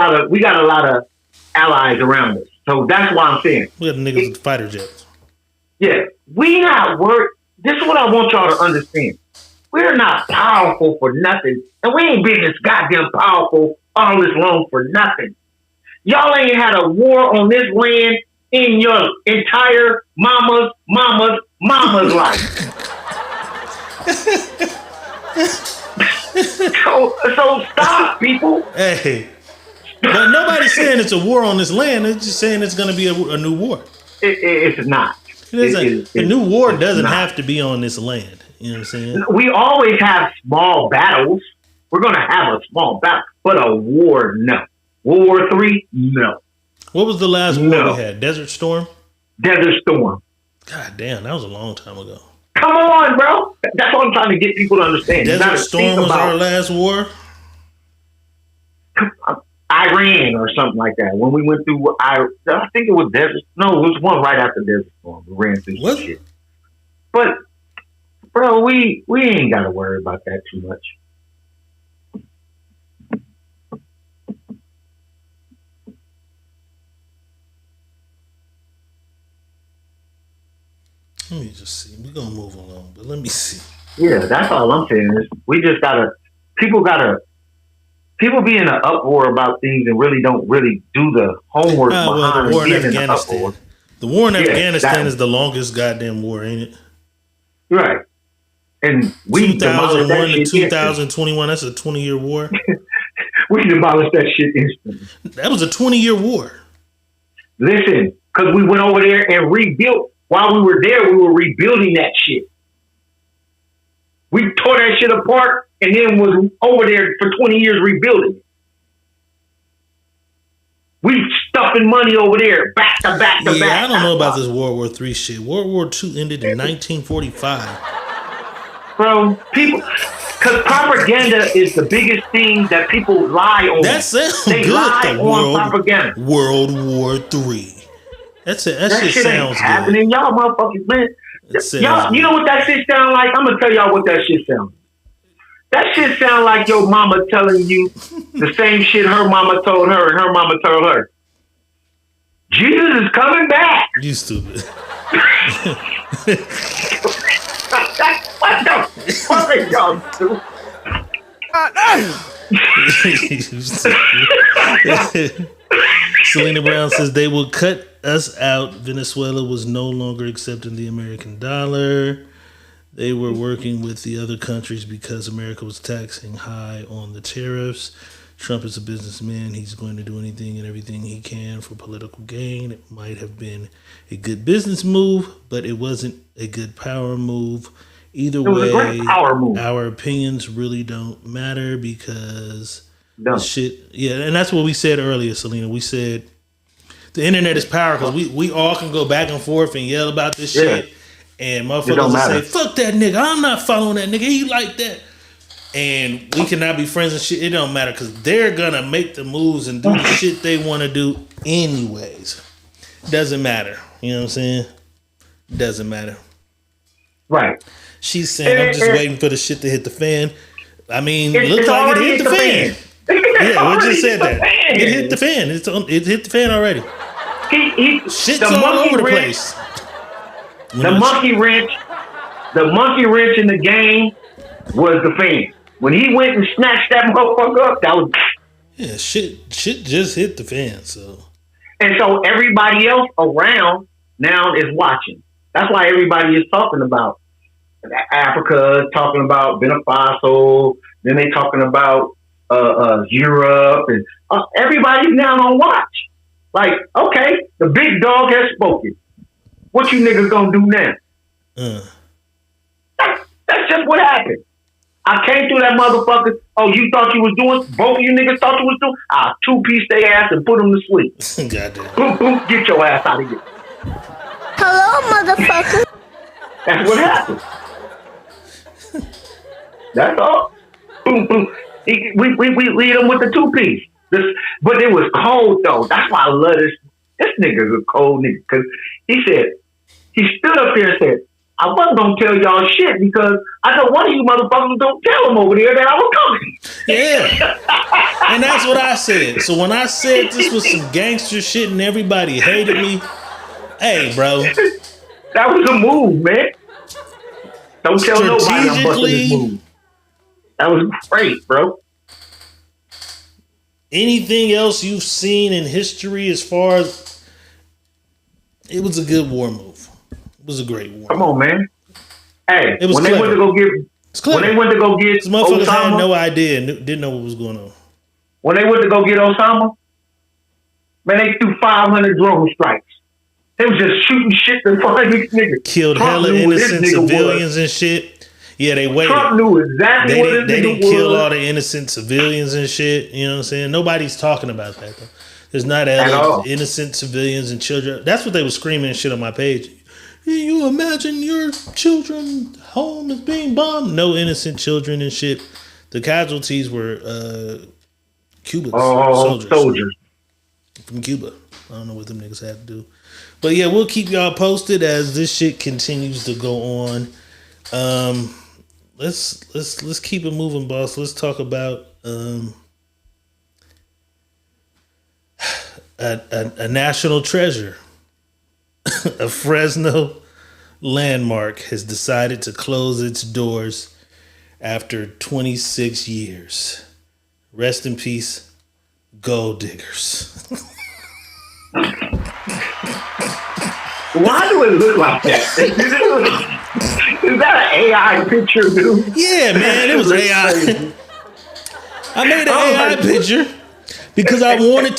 lot of allies around us. So that's why I'm saying we got niggas with fighter jets. Yeah, we not work. This is what I want y'all to understand. We're not powerful for nothing, and we ain't been this goddamn powerful all this long for nothing. Y'all ain't had a war on this land in your entire mama's life. so stop, people. Hey, but nobody's saying it's a war on this land. They're just saying it's going to be a new war. It's not. A new war doesn't have to be on this land. You know what I'm saying? We always have small battles. We're going to have a small battle, but a war, no. World War III, no. What was the last war we had? Desert Storm? Desert Storm. God damn, that was a long time ago. Come on, bro. That's what I'm trying to get people to understand. Desert Storm was our last war? Iran or something like that. When we went through, I think it was Desert. No, it was one right after Desert Storm. We ran through some shit. But, bro, we ain't got to worry about that too much. Let me just see. We're going to move along, but let me see. Yeah, that's all I'm saying is we just people be in an uproar about things and really don't really do the homework behind the war in being Afghanistan. In an uproar. The war in Afghanistan is the longest goddamn war, ain't it? Right. And we 2001 to 2021, that's a 20-year war. We demolished that shit instantly. That was a 20-year war. Listen, because we went over there and rebuilt. While we were there, we were rebuilding that shit. We tore that shit apart and then was over there for 20 years rebuilding it. We stuffing money over there, back to back to back. I don't know about this World War III shit. World War II ended in 1945. Bro, because propaganda is the biggest thing that people lie on. That sounds they good. lie on propaganda. World War III. That's it. That shit sounds good. Happening, y'all motherfuckers, man. Y'all, you know what that shit sound like? I'm gonna tell y'all what that shit sounds like. That shit sound like your mama telling you the same shit her mama told her and her mama told her. Jesus is coming back. You stupid. What the fuck are y'all doing? Selena Brown says they will cut us out. Venezuela was no longer accepting the American dollar. They were working with the other countries because America was taxing high on the tariffs. Trump is a businessman. He's going to do anything and everything he can for political gain. It might have been a good business move, but it wasn't a good power move. Either way, our opinions really don't matter because shit. Yeah, and that's what we said earlier, Selena. We said the internet is power because we all can go back and forth and yell about this shit. And motherfuckers will say, fuck that nigga. I'm not following that nigga. He like that. And we cannot be friends and shit. It don't matter because they're going to make the moves and do the shit they want to do anyways. Doesn't matter. You know what I'm saying? Doesn't matter. Right. She's saying, I'm just waiting for the shit to hit the fan. I mean, it looks like it hit the fan. Yeah, we just said that. It hit the fan. It hit the fan already. Shit's all over the place. The monkey wrench in the game was the fan. When he went and snatched that motherfucker up, that was shit just hit the fan. So everybody else around now is watching. That's why everybody is talking about Africa, talking about Burkina Faso. Then they talking about Europe, and everybody's now on watch. Like, okay, the big dog has spoken. What you niggas gonna do now? That's just what happened. I came through that motherfucker. Oh, you thought you was doing? Both of you niggas thought you was doing? I'll two-piece their ass and put them to sleep. Goddamn. Boom, boom, get your ass out of here. Hello, motherfucker. That's what happened. That's all. Boom, boom. We lead him with the 2-piece. But it was cold though. That's why I love this. This nigga's a cold nigga because he stood up there and said, I wasn't gonna tell y'all shit because I know one of you motherfuckers don't tell him over there that I was coming. Yeah. And that's what I said. So when I said this was some gangster shit and everybody hated me, hey, bro. That was a move, man. Don't tell nobody I'm busting this move. That was great, bro. Anything else you've seen in history as far as it was a good war move. It was a great war. Come on, man. Hey, it was when clever. they went to go get these motherfuckers Osama, had no idea and didn't know what was going on. When they went to go get Osama, man, they threw 500 drone strikes. They was just shooting shit to find these niggas. Killed hella innocent civilians and shit. Yeah, they waited. Trump knew exactly what this nigga was. They didn't kill all the innocent civilians and shit. You know what I'm saying? Nobody's talking about that, though. There's not innocent civilians and children. That's what they were screaming and shit on my page. You imagine your children's home is being bombed? No innocent children and shit. The casualties were Cuban soldiers from Cuba. I don't know what them niggas had to do. But yeah, we'll keep y'all posted as this shit continues to go on. Let's keep it moving, boss. Let's talk about a national treasure. A Fresno landmark has decided to close its doors after 26 years. Rest in peace, gold diggers. Why do it look like that? Is that an AI picture, dude? Yeah, man, it was AI. I made an AI picture because I wanted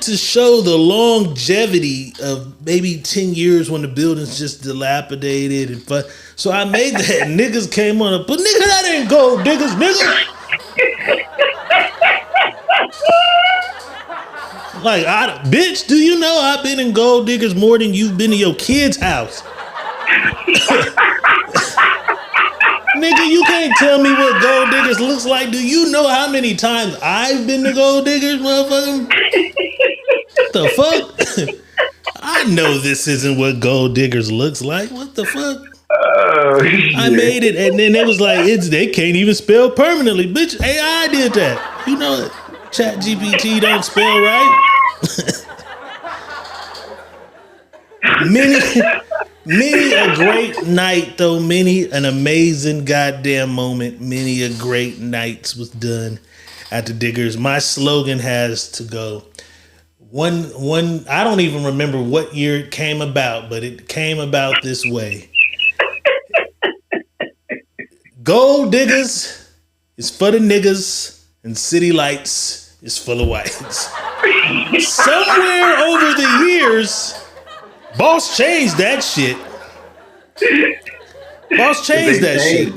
to show the longevity of maybe 10 years when the building's just dilapidated and fun. So I made that. Niggas came on but nigga, that ain't gold diggers, nigga. Like, bitch, do you know I've been in gold diggers more than you've been in your kid's house? Nigga, you can't tell me what gold diggers looks like. Do you know how many times I've been to gold diggers, motherfucker? What the fuck? I know this isn't what gold diggers looks like. What the fuck? I made it, and then it was like, they can't even spell permanently. Bitch, AI did that. You know it. Chat GPT don't spell right. Many a great night, though. Many an amazing goddamn moment. Many a great nights was done at the Diggers. My slogan has to go. One. I don't even remember what year it came about, but it came about this way. Gold diggers is for the niggas, and city lights is for the whites. Somewhere over the years, boss changed that shit. Boss changed that shit.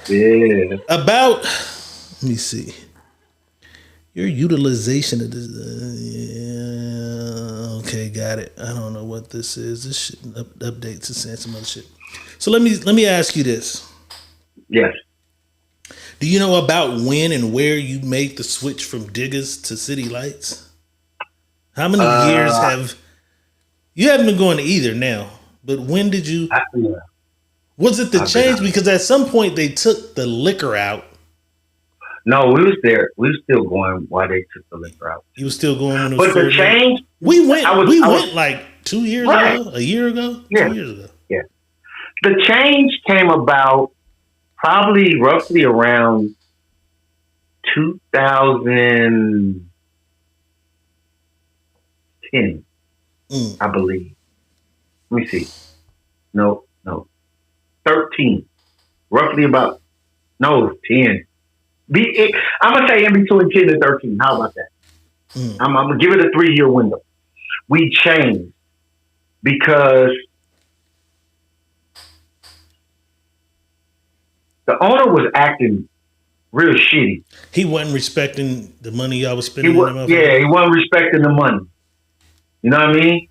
Yeah. About, let me see. Your utilization of this. Okay, got it. I don't know what this is. This shit updates is saying some other shit. So let me ask you this. Yes. Do you know about when and where you made the switch from diggers to city lights? How many years have you haven't been going to either now? But when did you? Was it the change? Because at some point they took the liquor out. No, we was there. We were still going while they took the liquor out. You were still going when it was. But the change. We went like 2 years ago, a year ago, 2 years ago. Yeah. The change came about probably roughly around 2010, I believe. Let me see. No. 13. Roughly about, 10. I'm going to say in between 10 and 13. How about that? I'm going to give it a 3-year window. We changed because the owner was acting real shitty. He wasn't respecting the money y'all was spending. He wasn't respecting the money. You know what I mean?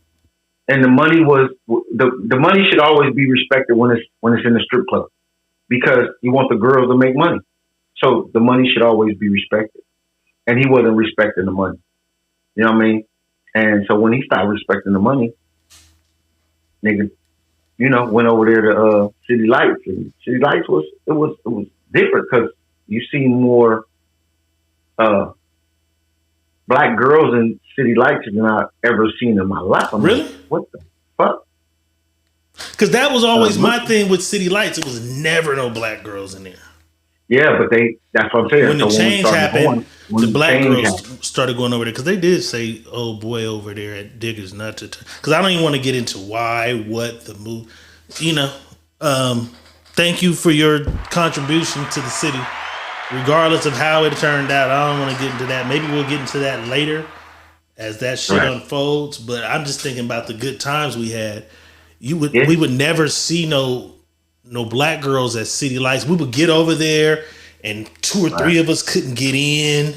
and the money was the money should always be respected when it's in the strip club because you want the girls to make money. So the money should always be respected, and he wasn't respecting the money. You know what I mean? And so when he stopped respecting the money, nigga, went over there to City Lights, and City Lights was different because you see more black girls in City Lights than I've ever seen in my life. I'm really? Like, what the fuck? Because that was always my thing with City Lights. It was never no black girls in there. Yeah, but that's what I'm saying. When the change happened, the black girls started going over there because they did say, "Oh boy, over there at Diggers," not to. Because I don't even want to get into why, what the move. Thank you for your contribution to the city, regardless of how it turned out. I don't want to get into that. Maybe we'll get into that later as that shit unfolds. But I'm just thinking about the good times we had. We would never see no black girls at City Lights. We would get over there and 2 or 3 of us couldn't get in.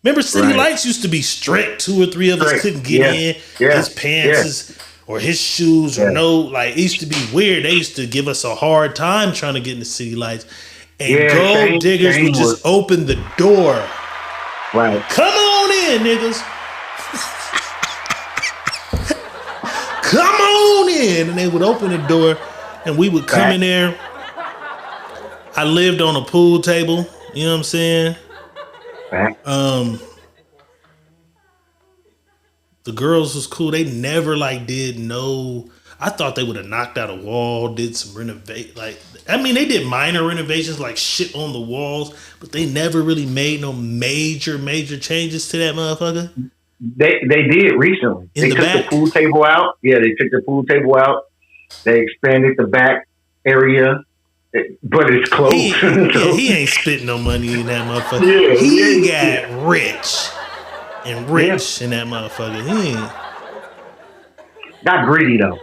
Remember City Lights used to be strict. 2 or 3 of us couldn't get in. His pants or his shoes or it used to be weird. They used to give us a hard time trying to get into City Lights. And Gold Diggers would just open the door. Right. Come on in, niggas. Come on in. And they would open the door and we would come in there. I lived on a pool table. You know what I'm saying? The girls was cool. They never did no. I thought they would have knocked out a wall, did some renovate. They did minor renovations like shit on the walls, but they never really made no major changes to that motherfucker. They did recently. They took the pool table out. Yeah, they took the pool table out. They expanded the back area, but it's closed. He ain't spitting no money in that motherfucker. He got rich in that motherfucker. He ain't. Got greedy though.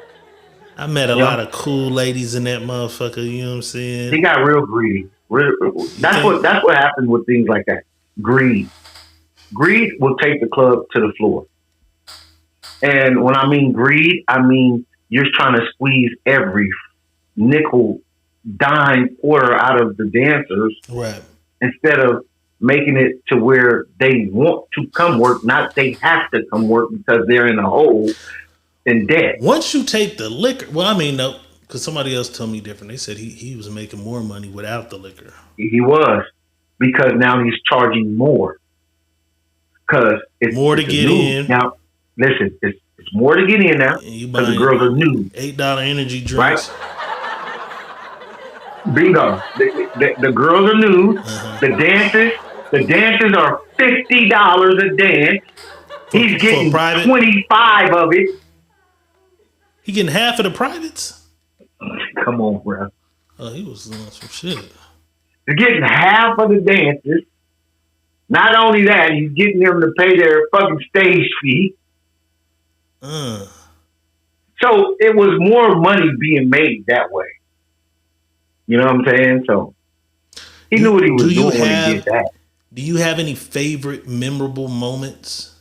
I met a lot of cool ladies in that motherfucker. You know what I'm saying? He got real greedy. That's what happened with things like that. Greed will take the club to the floor. And when I mean greed, I mean you're trying to squeeze every nickel, dime, quarter out of the dancers, right? Instead of making it to where they want to come work, not they have to come work because they're in a hole in debt. Once you take the liquor, no, because somebody else told me different. They said he was making more money without the liquor. He was, because now he's charging more. Because it's more to get in. Now, listen, it's more to get in now because the girls are new. $8 energy drinks. Right? Bingo. The girls are new. Uh-huh. The dances are $50 a dance. He's getting 25 of it. He getting half of the privates? Come on, bro. Oh, he was doing some shit. He's getting half of the dances. Not only that, he's getting them to pay their fucking stage fee. So it was more money being made that way. You know what I'm saying? So he knew what he was doing when he did that. Do you have any favorite memorable moments?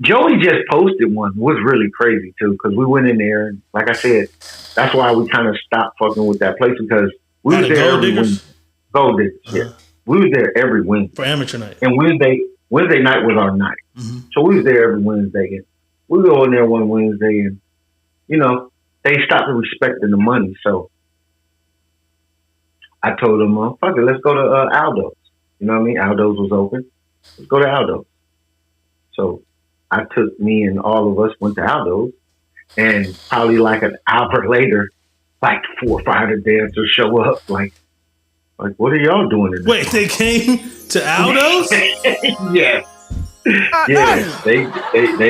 Joey just posted one. It was really crazy too, because we went in there and like I said, that's why we kind of stopped fucking with that place, because we was there every Wednesday. Gold Diggers, yeah. We was there every Wednesday. For amateur night. And Wednesday night was our night. Mm-hmm. So we was there every Wednesday. And we go in there one Wednesday and, they stopped respecting the money. So I told them, fuck it, let's go to Aldo's. You know what I mean? Aldo's was open. Let's go to Aldo's. So I took me and all of us went to Aldo's, and probably like an hour later, like 4 or 5 of the dancers show up. Like, what are y'all doing in this? Wait, they came to Aldo's? Yeah. Yeah, they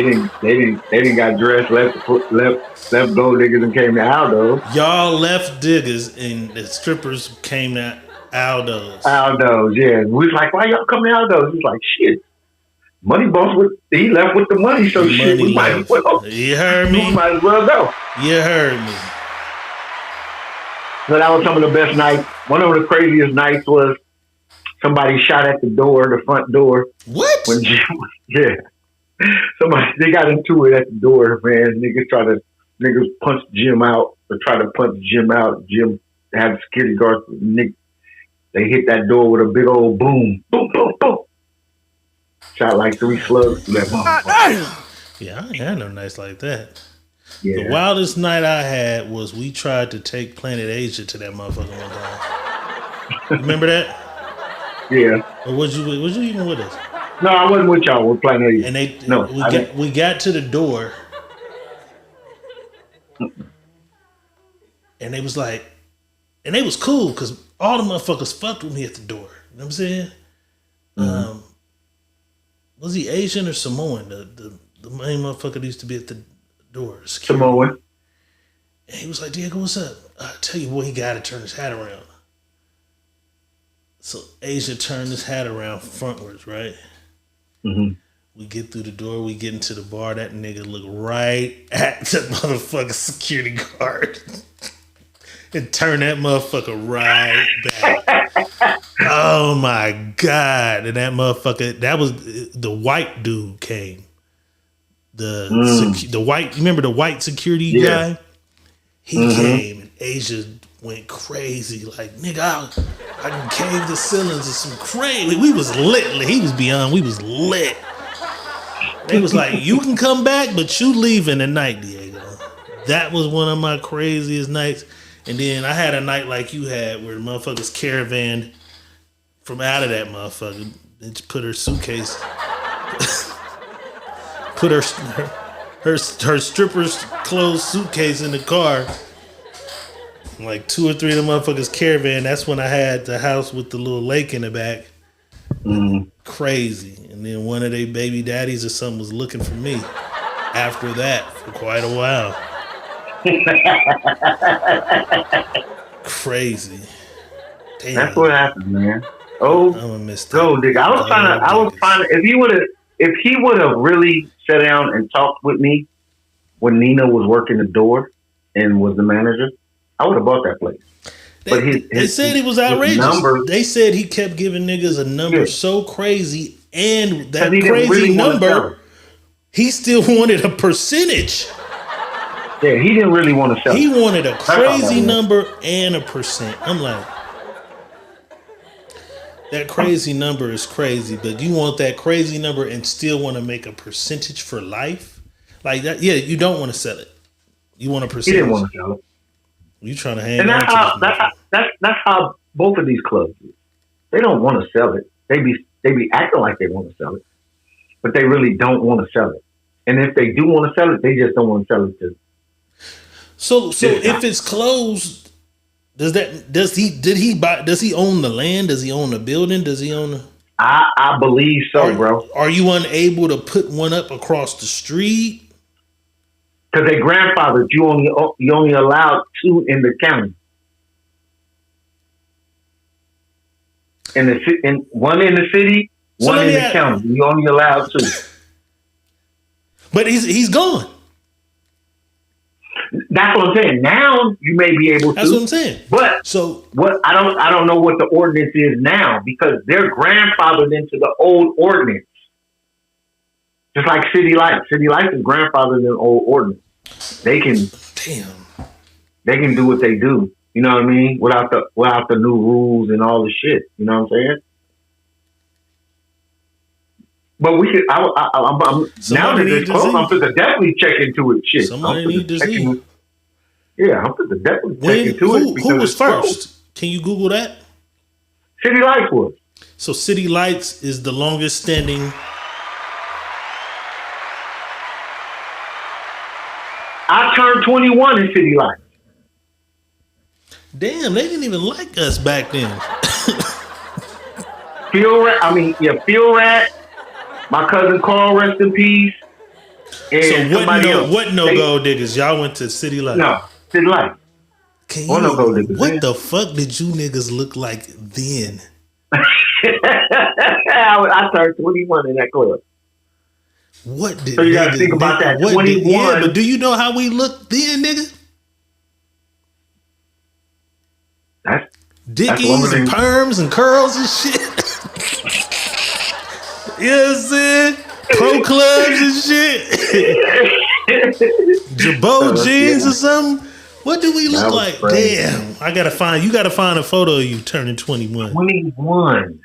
didn't got dressed, left Gold Diggers and came to Aldo's. Y'all left Diggers and the strippers came to Aldo's. Aldo's, yeah. We was like, why y'all come to Aldo's? He's like, shit. Money boss, he left with the money, so shit, we might as well. You heard me? We might as well go. You heard me. So that was some of the best nights. One of the craziest nights was somebody shot at the front door. What? Yeah. Somebody they got into it at the door, man. Niggas punch Jim out or try to punch Jim out. Jim had the security guards. They hit that door with a big old boom, boom, boom, boom. Shot like 3 slugs through that motherfucker. Yeah, I ain't had no nights like that. Yeah. The wildest night I had was we tried to take Planet Asia to that motherfucker one time. Remember that? Yeah. Or was you even with us? No, I wasn't with y'all. We're playing. And we got to the door, and they was like, and they was cool because all the motherfuckers fucked with me at the door. You know what I'm saying? Mm-hmm. Was he Asian or Samoan? The main motherfucker that used to be at the door. Samoan. And he was like, Diego, what's up? I tell you what, he got to turn his hat around. So Asia turned his hat around frontwards, right? Mm-hmm. We get through the door, we get into the bar, that nigga look right at the motherfucking security guard and turn that motherfucker right back. Oh my God. And that motherfucker, that was the white dude came. The white, remember the white security guy? He came and Asia went crazy. Like, nigga, I can cave the ceilings of some crazy. We was lit. He was beyond. We was lit. They was like, you can come back, but you leaving tonight, Diego. That was one of my craziest nights. And then I had a night like you had where the motherfuckers caravaned from out of that motherfucker. They just put her suitcase, put her stripper's clothes suitcase in the car. Like 2 or 3 of the motherfuckers caravan. That's when I had the house with the little lake in the back. Crazy. And then one of their baby daddies or something was looking for me after that for quite a while. Crazy. Damn. That's what happened, man. Oh, I'm gonna miss that. Go, nigga. I was trying to. If he would have really sat down and talked with me when Nina was working the door and was the manager, I would have bought that place. But they said he was outrageous. They said he kept giving niggas a number so crazy, and that crazy really number, he still wanted a percentage. Yeah, he didn't really want to sell it. He wanted a crazy number and a percent. I'm like, that crazy number is crazy, but you want that crazy number and still want to make a percentage for life? Like that? Yeah, you don't want to sell it. You want a percentage. He didn't want to sell it. You trying to hang and on to that's how both of these clubs do. They don't want to sell it. They be acting like they want to sell it, but they really don't want to sell it. And if they do want to sell it, they just don't want to sell it to. So if it's closed, does he own the land? Does he own the building? Does he own the... I believe so, bro. Are you unable to put one up across the street? Because they grandfathered, you only allowed 2 in the county. And one in the city, one in the county. You only allowed 2. But he's gone. That's what I'm saying. Now you may be able to. That's what I'm saying. But what I don't know what the ordinance is now because they're grandfathered into the old ordinance. Just like City Lights. City Lights is grandfathered in the old ordinance. They can do what they do. You know what I mean? Without the new rules and all the shit. You know what I'm saying? But we should. I'm now that this close, I'm going to definitely check into it. Shit. Somebody need to see. Yeah, I'm going to definitely check into it. Who was first? Can you Google that? City Lights was. So City Lights is the longest standing. I turned 21 in City Lights. Damn, they didn't even like us back then. Phil Rat. My cousin Carl, rest in peace. And so what no-go diggers? Y'all went to City Lights? No, City Lights. No-go diggers. What the fuck did you niggas look like then? I turned 21 in that club. So you gotta think about that. 21. Yeah, but do you know how we looked then, nigga? Dickies and perms and curls and shit. You know what I'm saying? Pro clubs and shit. Jabot jeans or something. What do we look like? Crazy. Damn. You gotta find a photo of you turning 21. 21.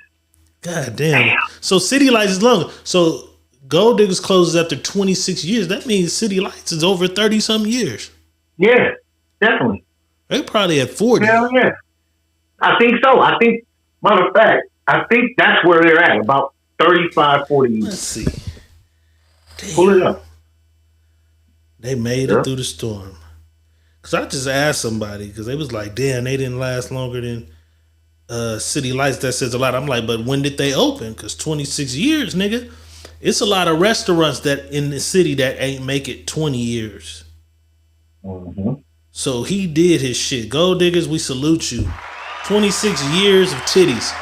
God damn. So City Lights is longer. So Gold Diggers closes after 26 years. That means City Lights is over 30 something years. Yeah, definitely. They probably at 40. Hell yeah. I think so. Matter of fact, I think that's where they're at, about 35, 40 years. Let's see. Damn. Pull it up. They made it through the storm. Because I just asked somebody, because they was like, damn, they didn't last longer than City Lights. That says a lot. I'm like, but when did they open? Because 26 years, nigga. It's a lot of restaurants that in the city that ain't make it 20 years. Mm-hmm. So he did his shit. Gold Diggers, we salute you. 26 years of titties.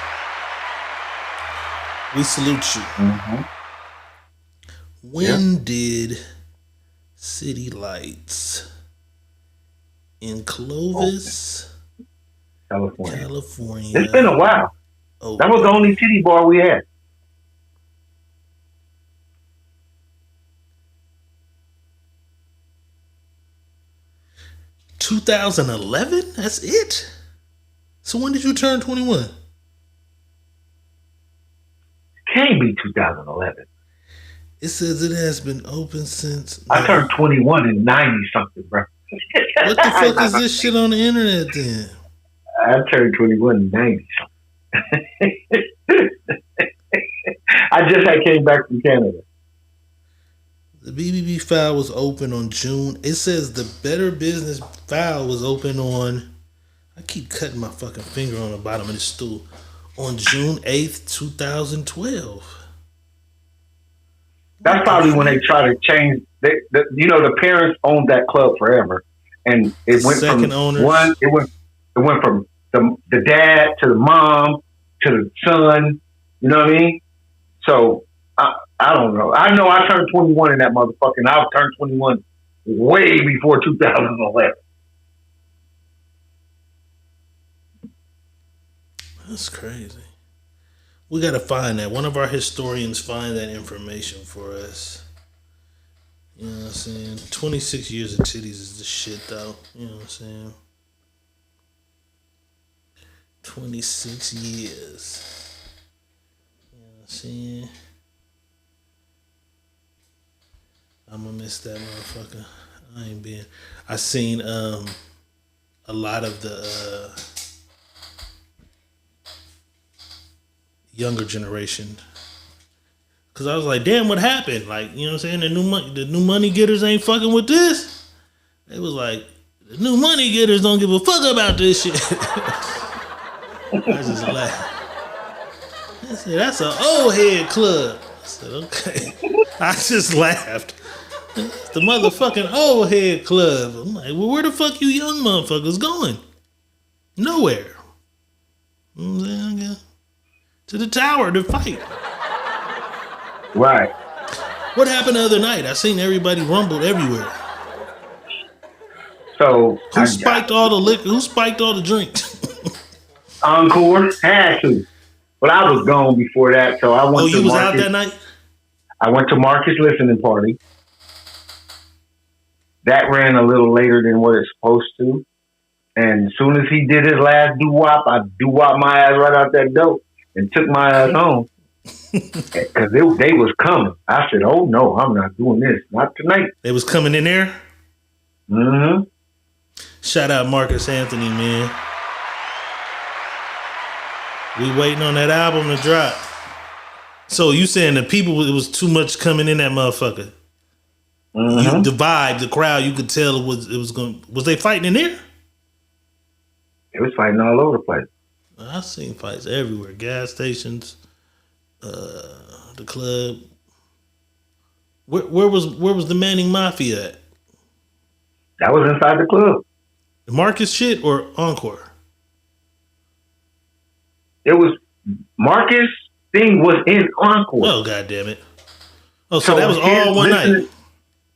We salute you. Mm-hmm. When did City Lights in Clovis, California? It's been a while. Oh, that was the only titty bar we had. $2011? That's it? So when did you turn 21? Can't be 2011. It says it has been open since... I turned 21 in 90 something, bro. What the fuck is this shit on the internet then? I turned 21 in 90 something. I came back from Canada. The BBB file was open on June. It says the Better Business file was open on... I keep cutting my fucking finger on the bottom of this stool. On June 8th, 2012. That's probably when they try to change. The parents owned that club forever, and it went from owners. one. It went from the dad to the mom to the son. You know what I mean? So I don't know. I know I turned 21 in that motherfucker, and I turned 21 way before 2011. That's crazy. We got to find that. One of our historians find that information for us. You know what I'm saying? 26 years of titties is the shit, though. You know what I'm saying? 26 years. You know what I'm saying? I'm going to miss that motherfucker. I seen a lot of the... younger generation, because I was like, damn, what happened? Like, you know what I'm saying? The new money getters ain't fucking with this. They was like, the new money getters don't give a fuck about this shit. I just laughed. I said, that's an old head club. I said, okay. I just laughed. The motherfucking old head club. I'm like, well, where the fuck you young motherfuckers going? Nowhere. You know what I'm saying? To the tower to fight. Right. What happened the other night? I seen everybody rumbled everywhere. So who spiked all the liquor? Who spiked all the drinks? Encore had to, but I was gone before that, so I went. Oh, you was out that night? I went to Marcus' listening party. That ran a little later than what it's supposed to, and as soon as he did his last doo-wop, I doo-wop my ass right out that door. And took my ass home because they was coming. I said, "Oh no, I'm not doing this. Not tonight." They was coming in there. Mm-hmm. Shout out Marcus Anthony, man. We waiting on that album to drop. So you saying the people, it was too much coming in that motherfucker? Mm-hmm. The vibe, the crowd, you could tell was they fighting in there? They was fighting all over the place. I've seen fights everywhere. Gas stations, the club. Where was the Manning Mafia at? That was inside the club. The Marcus shit or Encore? It was Marcus thing was in Encore. Oh, God damn it. Oh, so that was all one night?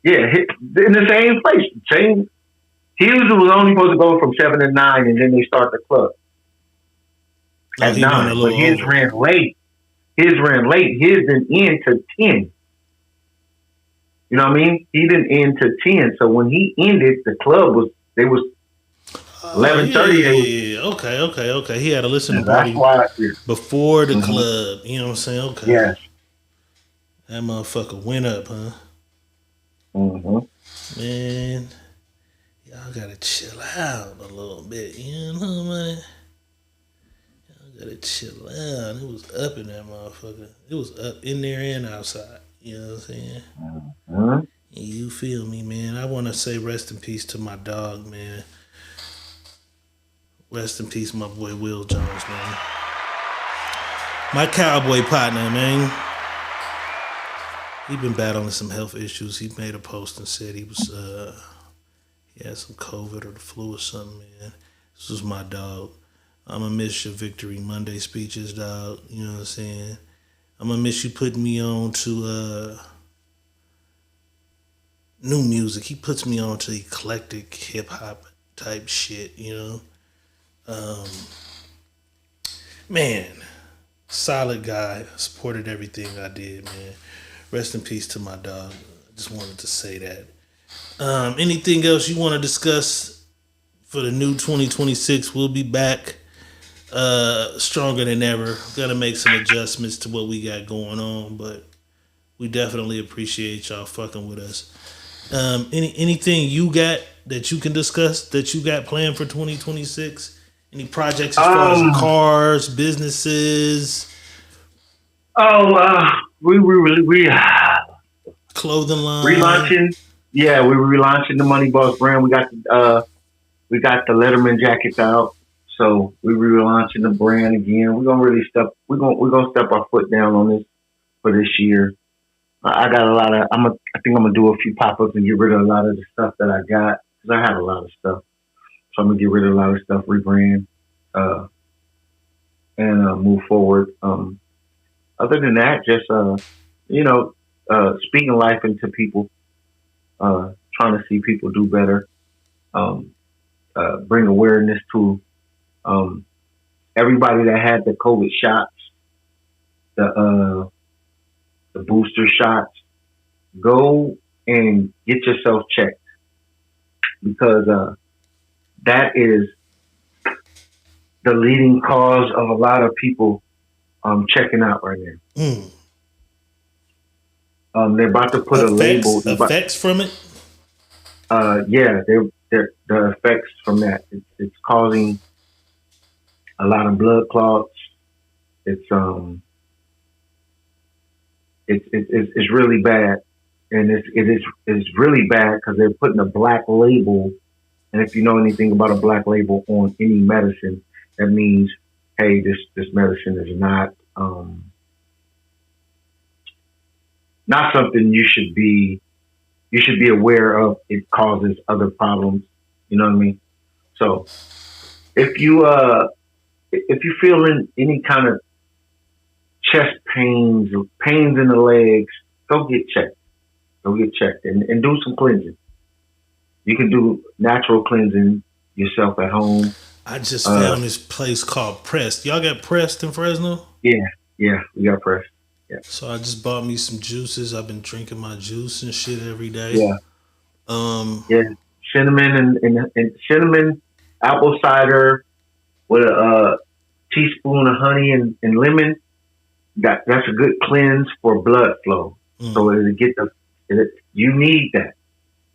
Yeah, in the same place. Same. Hughes was only supposed to go from 7 to 9, and then they start the club. At 9, but his ran late. His didn't end to 10. You know what I mean? He didn't end to 10. So when he ended, the club was they was Oh, yeah, 11:30. yeah, They was yeah, yeah. Okay, okay, okay. He had a listening that's party why. Yeah. before the Hmm. club. You know what I'm saying? Okay. Yes. That motherfucker went up, huh? Hmm. Man, y'all gotta chill out a little bit. You know, man. Y'all gotta chill out. It was up in that motherfucker. It was up in there and outside. You know what I'm saying? Hmm. You feel me, man? I want to say rest in peace to my dog, man. Rest in peace, my boy Will Jones, man. My cowboy partner, man. He been battling some health issues. He made a post and said he had some COVID or the flu or something, man. This was my dog. I'm gonna miss your Victory Monday speeches, dog. You know what I'm saying? I'm gonna miss you putting me on to new music. He puts me on to eclectic hip hop type shit, you know? Um, man, solid guy. Supported everything I did, man. Rest in peace to my dog. I just wanted to say that. Anything else you want to discuss for the new 2026? We'll be back stronger than ever. Gotta make some adjustments to what we got going on, but we definitely appreciate y'all fucking with us. Anything you got that you can discuss that you got planned for 2026? Any projects as far as Um. cars, businesses, Oh. We clothing line? relaunching. Yeah, we relaunching the Money Boss brand. We got the Letterman jackets out. So we relaunching the brand again. We're gonna really step. We're gonna step our foot down on this for this year. I got a lot of. I think I'm gonna do a few pop ups and get rid of a lot of the stuff that I got because I have a lot of stuff. So I'm gonna get rid of a lot of stuff, rebrand, uh, and move forward. Other than that, just you know, speaking life into people, trying to see people do better, um, bring awareness to um, everybody that had the COVID shots, the the booster shots. Go and get yourself checked because that is the leading cause of a lot of people checking out right now. Mm. They're about to put a label. Effects from it. Yeah, the effects from that. It's causing a lot of blood clots. It's it's really bad, and it's really bad because they're putting a black label. And if you know anything about a black label on any medicine, that means, hey, this medicine is not something you should be aware of. It causes other problems. You know what I mean? So if you feeling any kind of chest pains or pains in the legs, go get checked. Go get checked and do some cleansing. You can do natural cleansing yourself at home. I just Uh, found this place called Pressed. Y'all got Pressed in Fresno? yeah, yeah, we got press. Yeah, So I just bought me some juices. I've been drinking my juice and shit every day. yeah, Um, yeah. Cinnamon and cinnamon, apple cider with a teaspoon of honey and lemon. That's a good cleanse for blood flow. mm, So you need that.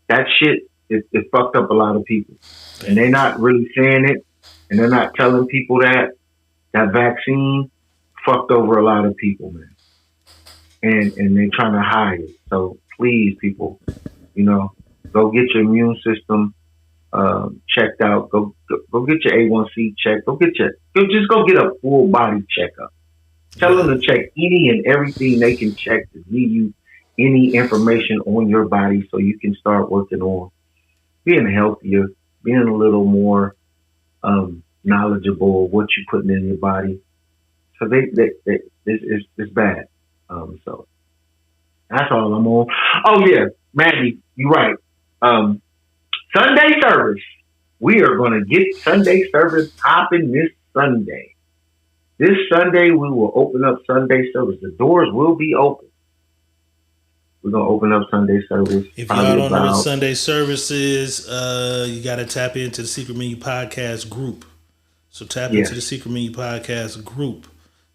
That shit it fucked up a lot of people, and damn. they're not really saying it, and they're not telling people that vaccine fucked over a lot of people, man, and they're trying to hide it. So please, people, you know, go get your immune system checked out. Go get your A1C checked. Just go get a full body checkup. Tell them Yeah. to check any and everything they can check to give you any information on your body so you can start working on being healthier, being a little more knowledgeable of what you're putting in your body. So it's bad. So that's all I'm on. Oh yeah, Maggie, you're right. Um, Sunday service. We are going to get Sunday service popping this Sunday. This Sunday we will open up Sunday service. The doors will be open. We're gonna open up Sunday service. If y'all Probably don't know what about Sunday service is, you got to tap into the Secret Menu Podcast group. So tap yes. into the Secret Menu Podcast group.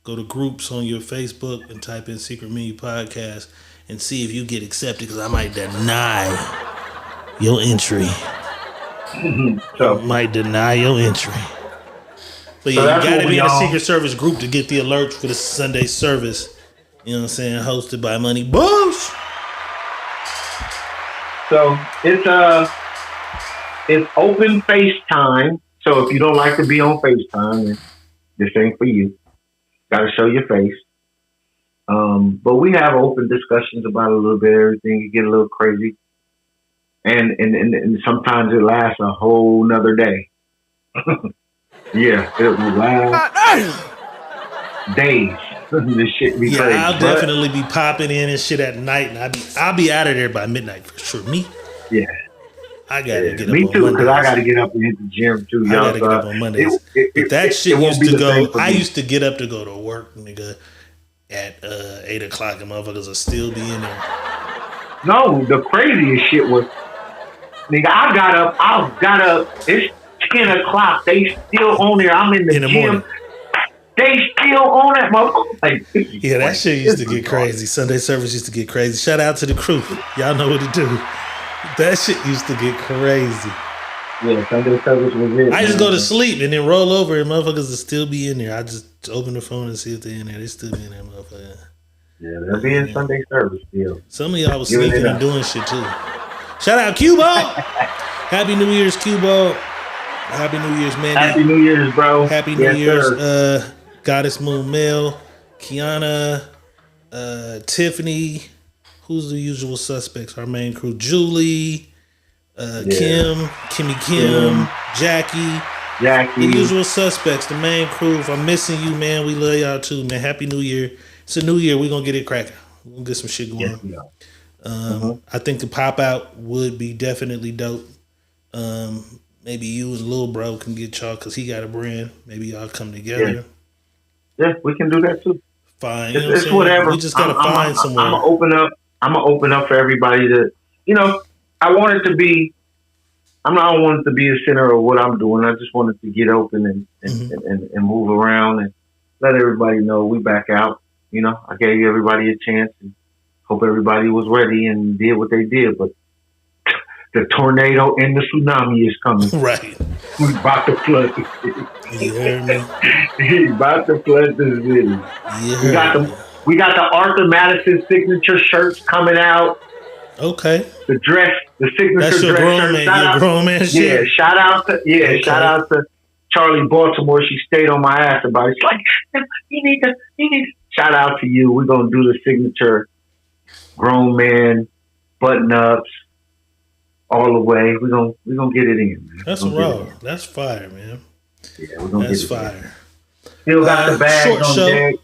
Go to groups on your Facebook and type in Secret Menu Podcast and see if you get accepted, because I might deny your entry. So Might deny your entry. But So yeah, you that's got to what be we in a all- Secret Service group to get the alerts for the Sunday service. You know what I'm saying? Hosted by Money Bush. So it's open FaceTime. So if you don't like to be on FaceTime, then this ain't for you. Got to show your face. But we have open discussions about a little bit of everything. You get a little crazy, and sometimes it lasts a whole nother day. Yeah, it will last days. This shit be crazy. I'll definitely be popping in and shit at night, and I'll be out of there by midnight for sure. Me, Yeah. I gotta get up Me on too, because Mondays. I got to get up and hit the gym too. I Y'all. gotta get up on Mondays. But that shit won't used be to the same go. for I me. used to get up to go to work, nigga, at 8 o'clock, and motherfuckers will still be in there. No, the craziest shit was, nigga, I got up, it's 10 o'clock, they still on there, I'm in the gym, morning. they still on that motherfucker. Like, Yeah, that shit used to get crazy. Sunday service used to get crazy. Shout out to the crew. Y'all know what to do. That shit used to get crazy. Yeah, Sunday service was it. I just go to sleep and then roll over, and motherfuckers will still be in there. I just open the phone and see if they're in there. They still be in there, motherfucker. Yeah, they'll be in Sunday service still. Some of y'all was Giving sneaking it and up. doing shit too. Shout out Q-Ball. Happy New Year's, Q-Ball. Happy New Year's, man. Happy New Year's, bro. Happy New Yes, Year's, sir. Goddess Moon Mel, Kiana, Tiffany. Who's the usual suspects? Our main crew: Julie, Kimmy Kim, Jackie. The usual suspects, the main crew. If I'm missing you, man, we love y'all too, man. Happy New Year. It's a new year. We're gonna get it cracking. We're gonna get some shit going. Yes, we are. I think the pop out would be definitely dope. Maybe you and Lil Bro can get y'all, because he got a brand. Maybe y'all come together. Yeah, we can do that too. Fine. You know It's what I'm saying? whatever. We just gotta find somewhere. I'm gonna open up for everybody to, I want it to be. I don't want it to be the center of what I'm doing. I just want it to get open and move around and let everybody know we back out. I gave everybody a chance and hope everybody was ready and did what they did. But the tornado and the tsunami is coming. Right. We about to flood the city. You heard me? We about to flood the city. You We got heard me. we got the Arthur Madison signature shirts coming out. Okay. The dress, the signature That's your dress grown shirt. man. Shout Your out- grown man shit. Yeah, shout out to Okay. shout out to Charlie Baltimore. She stayed on my ass about it. She's like, you need to. Shout out to you. We're gonna do the signature grown man button ups all the way. We're gonna get it in. Man. That's We're gonna raw. get it in. That's fire, man. Yeah, we're gonna That's get it in. fire. Still got the bags short on show. deck.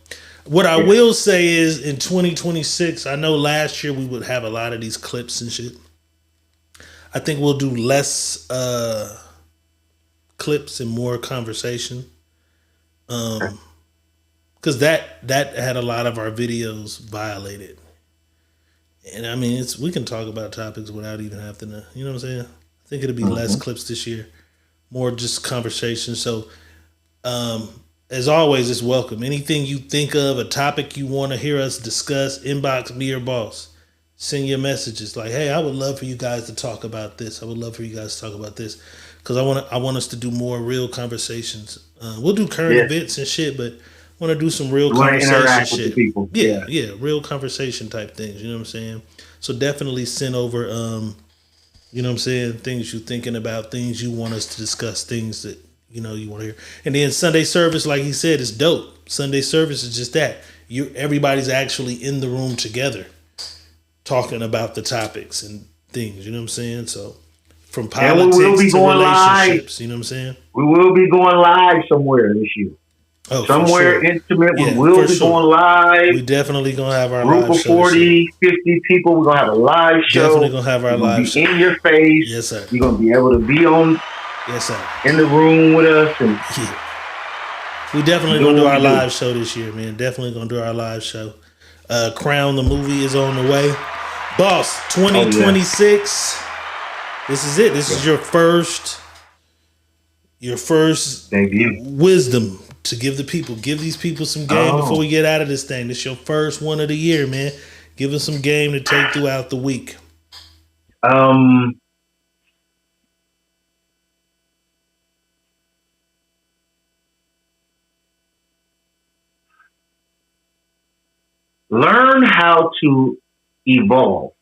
What I will say is, in 2026, I know last year we would have a lot of these clips and shit. I think we'll do less clips and more conversation. Because that had a lot of our videos violated. And I mean, we can talk about topics without even having to, you know what I'm saying? I think it'll be less clips this year, more just conversation. So, as always, it's welcome. Anything you think of, a topic you want to hear us discuss, inbox me or boss. Send your messages like, hey, I would love for you guys to talk about this. I would love for you guys to talk about this. Because I want us to do more real conversations. We'll do current events and shit, but I want to do some real conversation interact with shit. the people. Yeah, real conversation type things. You know what I'm saying? So definitely send over, you know what I'm saying, things you're thinking about, things you want us to discuss, things that, you want to hear. And then Sunday service, like he said, is dope. Sunday service is just that. Everybody's actually in the room together talking about the topics and things. You know what I'm saying? So from politics to relationships, you know what I'm saying? We will be going live somewhere this year. Oh, somewhere intimate. Yeah, we will be going live. We definitely going to have our group live of show. 40, 50 people. We're going to have a live show. Definitely going to have our live show. In your face. Yes, sir. You're going to be able to be on. Yes, sir. In the room with us. And we definitely going to do our live show this year, man. Definitely going to do our live show. Crown the movie is on the way. Boss, Oh yeah. 2026. This is it. This is Yeah. your first Debut. wisdom to give the people. Give these people some game before Oh. we get out of this thing. This is your first one of the year, man. Give us some game to take throughout the week. Um. Learn how to evolve.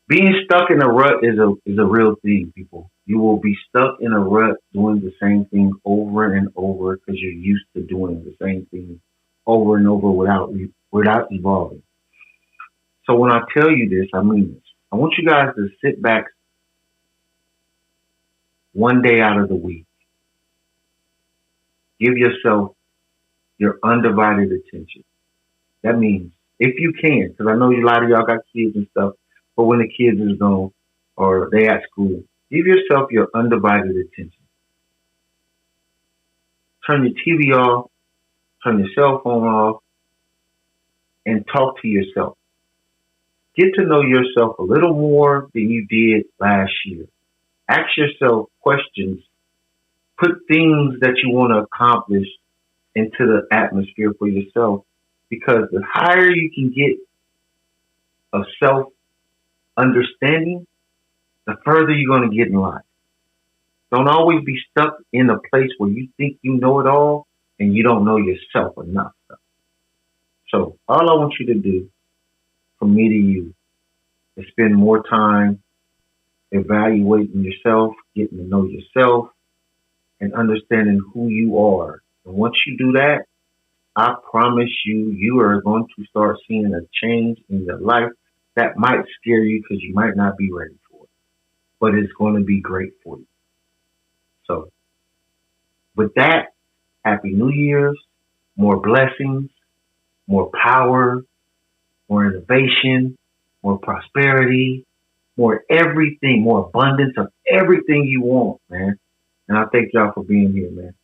Being stuck in a rut is a real thing, people. You will be stuck in a rut doing the same thing over and over because you're used to doing the same thing over and over without evolving. So when I tell you this, I mean this. I want you guys to sit back one day out of the week. Give yourself your undivided attention. That means if you can, because I know a lot of y'all got kids and stuff, but when the kids is gone or they at school, give yourself your undivided attention. Turn your TV off, turn your cell phone off, and talk to yourself. Get to know yourself a little more than you did last year. Ask yourself questions. Put things that you want to accomplish into the atmosphere for yourself because the higher you can get of self understanding, the further you're going to get in life. Don't always be stuck in a place where you think you know it all and you don't know yourself enough. So all I want you to do from me to you is spend more time evaluating yourself, getting to know yourself, and understanding who you are. And once you do that, I promise you, you are going to start seeing a change in your life that might scare you because you might not be ready for it, but it's going to be great for you. So, with that, Happy New Year's, more blessings, more power, more innovation, more prosperity, more everything, more abundance of everything you want, man. And I thank y'all for being here, man.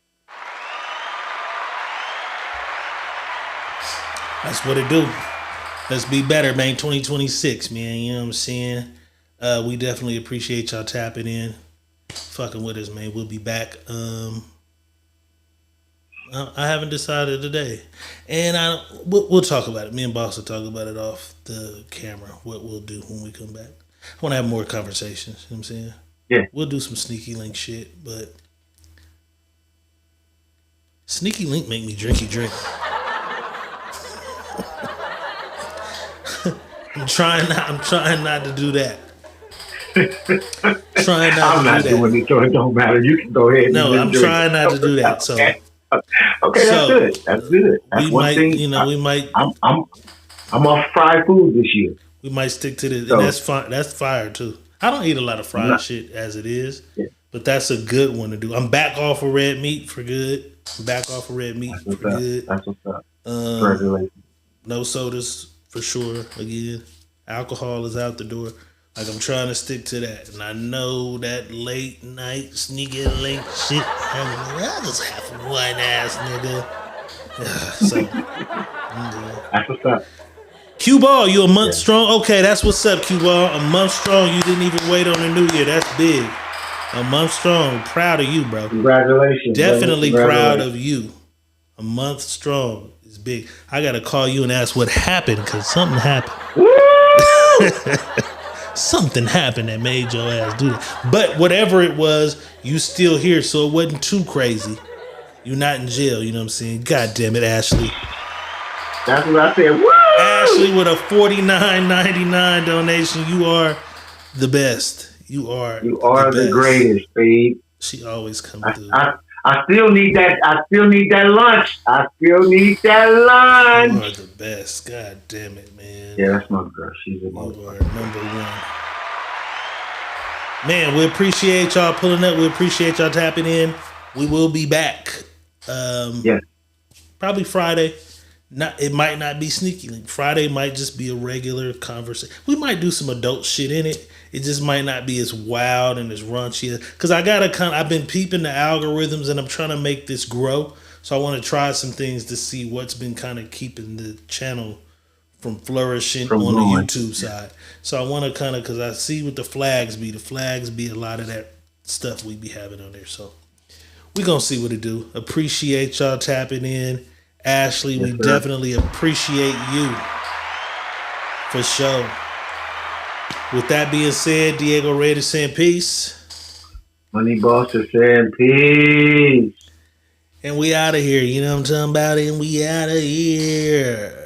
That's what it do. Let's be better, man. 2026, man. You know what I'm saying? We definitely appreciate y'all tapping in, fucking with us, man. We'll be back. I haven't decided today, and we'll talk about it. Me and Boss will talk about it off the camera. What we'll do when we come back. I want to have more conversations. You know what I'm saying? Yeah. We'll do some sneaky link shit, but sneaky link make me drink. I'm trying not to do that. Trying not I'm to not do doing that. it, so it don't matter. You can go ahead and No, I'm enjoy trying not to yourself. do that. So, Okay, okay, that's so good. That's good. That's we one might, thing. you know, we might, I'm off fried food this year, we might stick to this, and so that's fine. That's fire too. I don't eat a lot of I'm fried not. shit as it is, Yeah, but that's a good one to do. I'm back off of red meat for good. I'm back off of red meat that's for what's up. good. That's what's up. Um, Congratulations. no sodas for sure. Again, alcohol is out the door. Like I'm trying to stick to that, and I know that late night sneaky link shit. I just have one ass nigga. So, yeah. That's what's up. Q Ball, you a month Yeah, strong? Okay, that's what's up, Q Ball. A month strong. You didn't even wait on the new year. That's big. A month strong. Proud of you, bro. congratulations, brother. Definitely proud Congratulations. of you. A month strong is big. I gotta call you and ask what happened because something happened. Woo! Something happened that made your ass do that. But whatever it was, you still here, so it wasn't too crazy. You're not in jail, you know what I'm saying? God damn it, Ashley. That's what I said. Ashley Woo! with a $49.99 donation. You are the best. You are You the are the best. greatest, Steve. She always come I, through. I, I still need that. I still need that lunch. I still need that You are lunch. the best. God damn it, man. Yeah, that's my girl. She's a You motherfucker. are number one. Man, we appreciate y'all pulling up. We appreciate y'all tapping in. We will be back. Yes, Probably Friday. Not it might not be sneaky link. Friday might just be a regular conversation. We might do some adult shit in it. It just might not be as wild and as raunchy. Cause I've been peeping the algorithms and I'm trying to make this grow. So I want to try some things to see what's been kind of keeping the channel from flourishing from on the growing. YouTube side. So I want to kind of, because I see what the flags be a lot of that stuff we be having on there. So we gonna see what it do. Appreciate y'all tapping in. Ashley, Yes, we sir. definitely appreciate you for sure. With that being said, Diego ready to send peace. Money Boss is saying peace. And we out of here. You know what I'm talking about? And we out of here.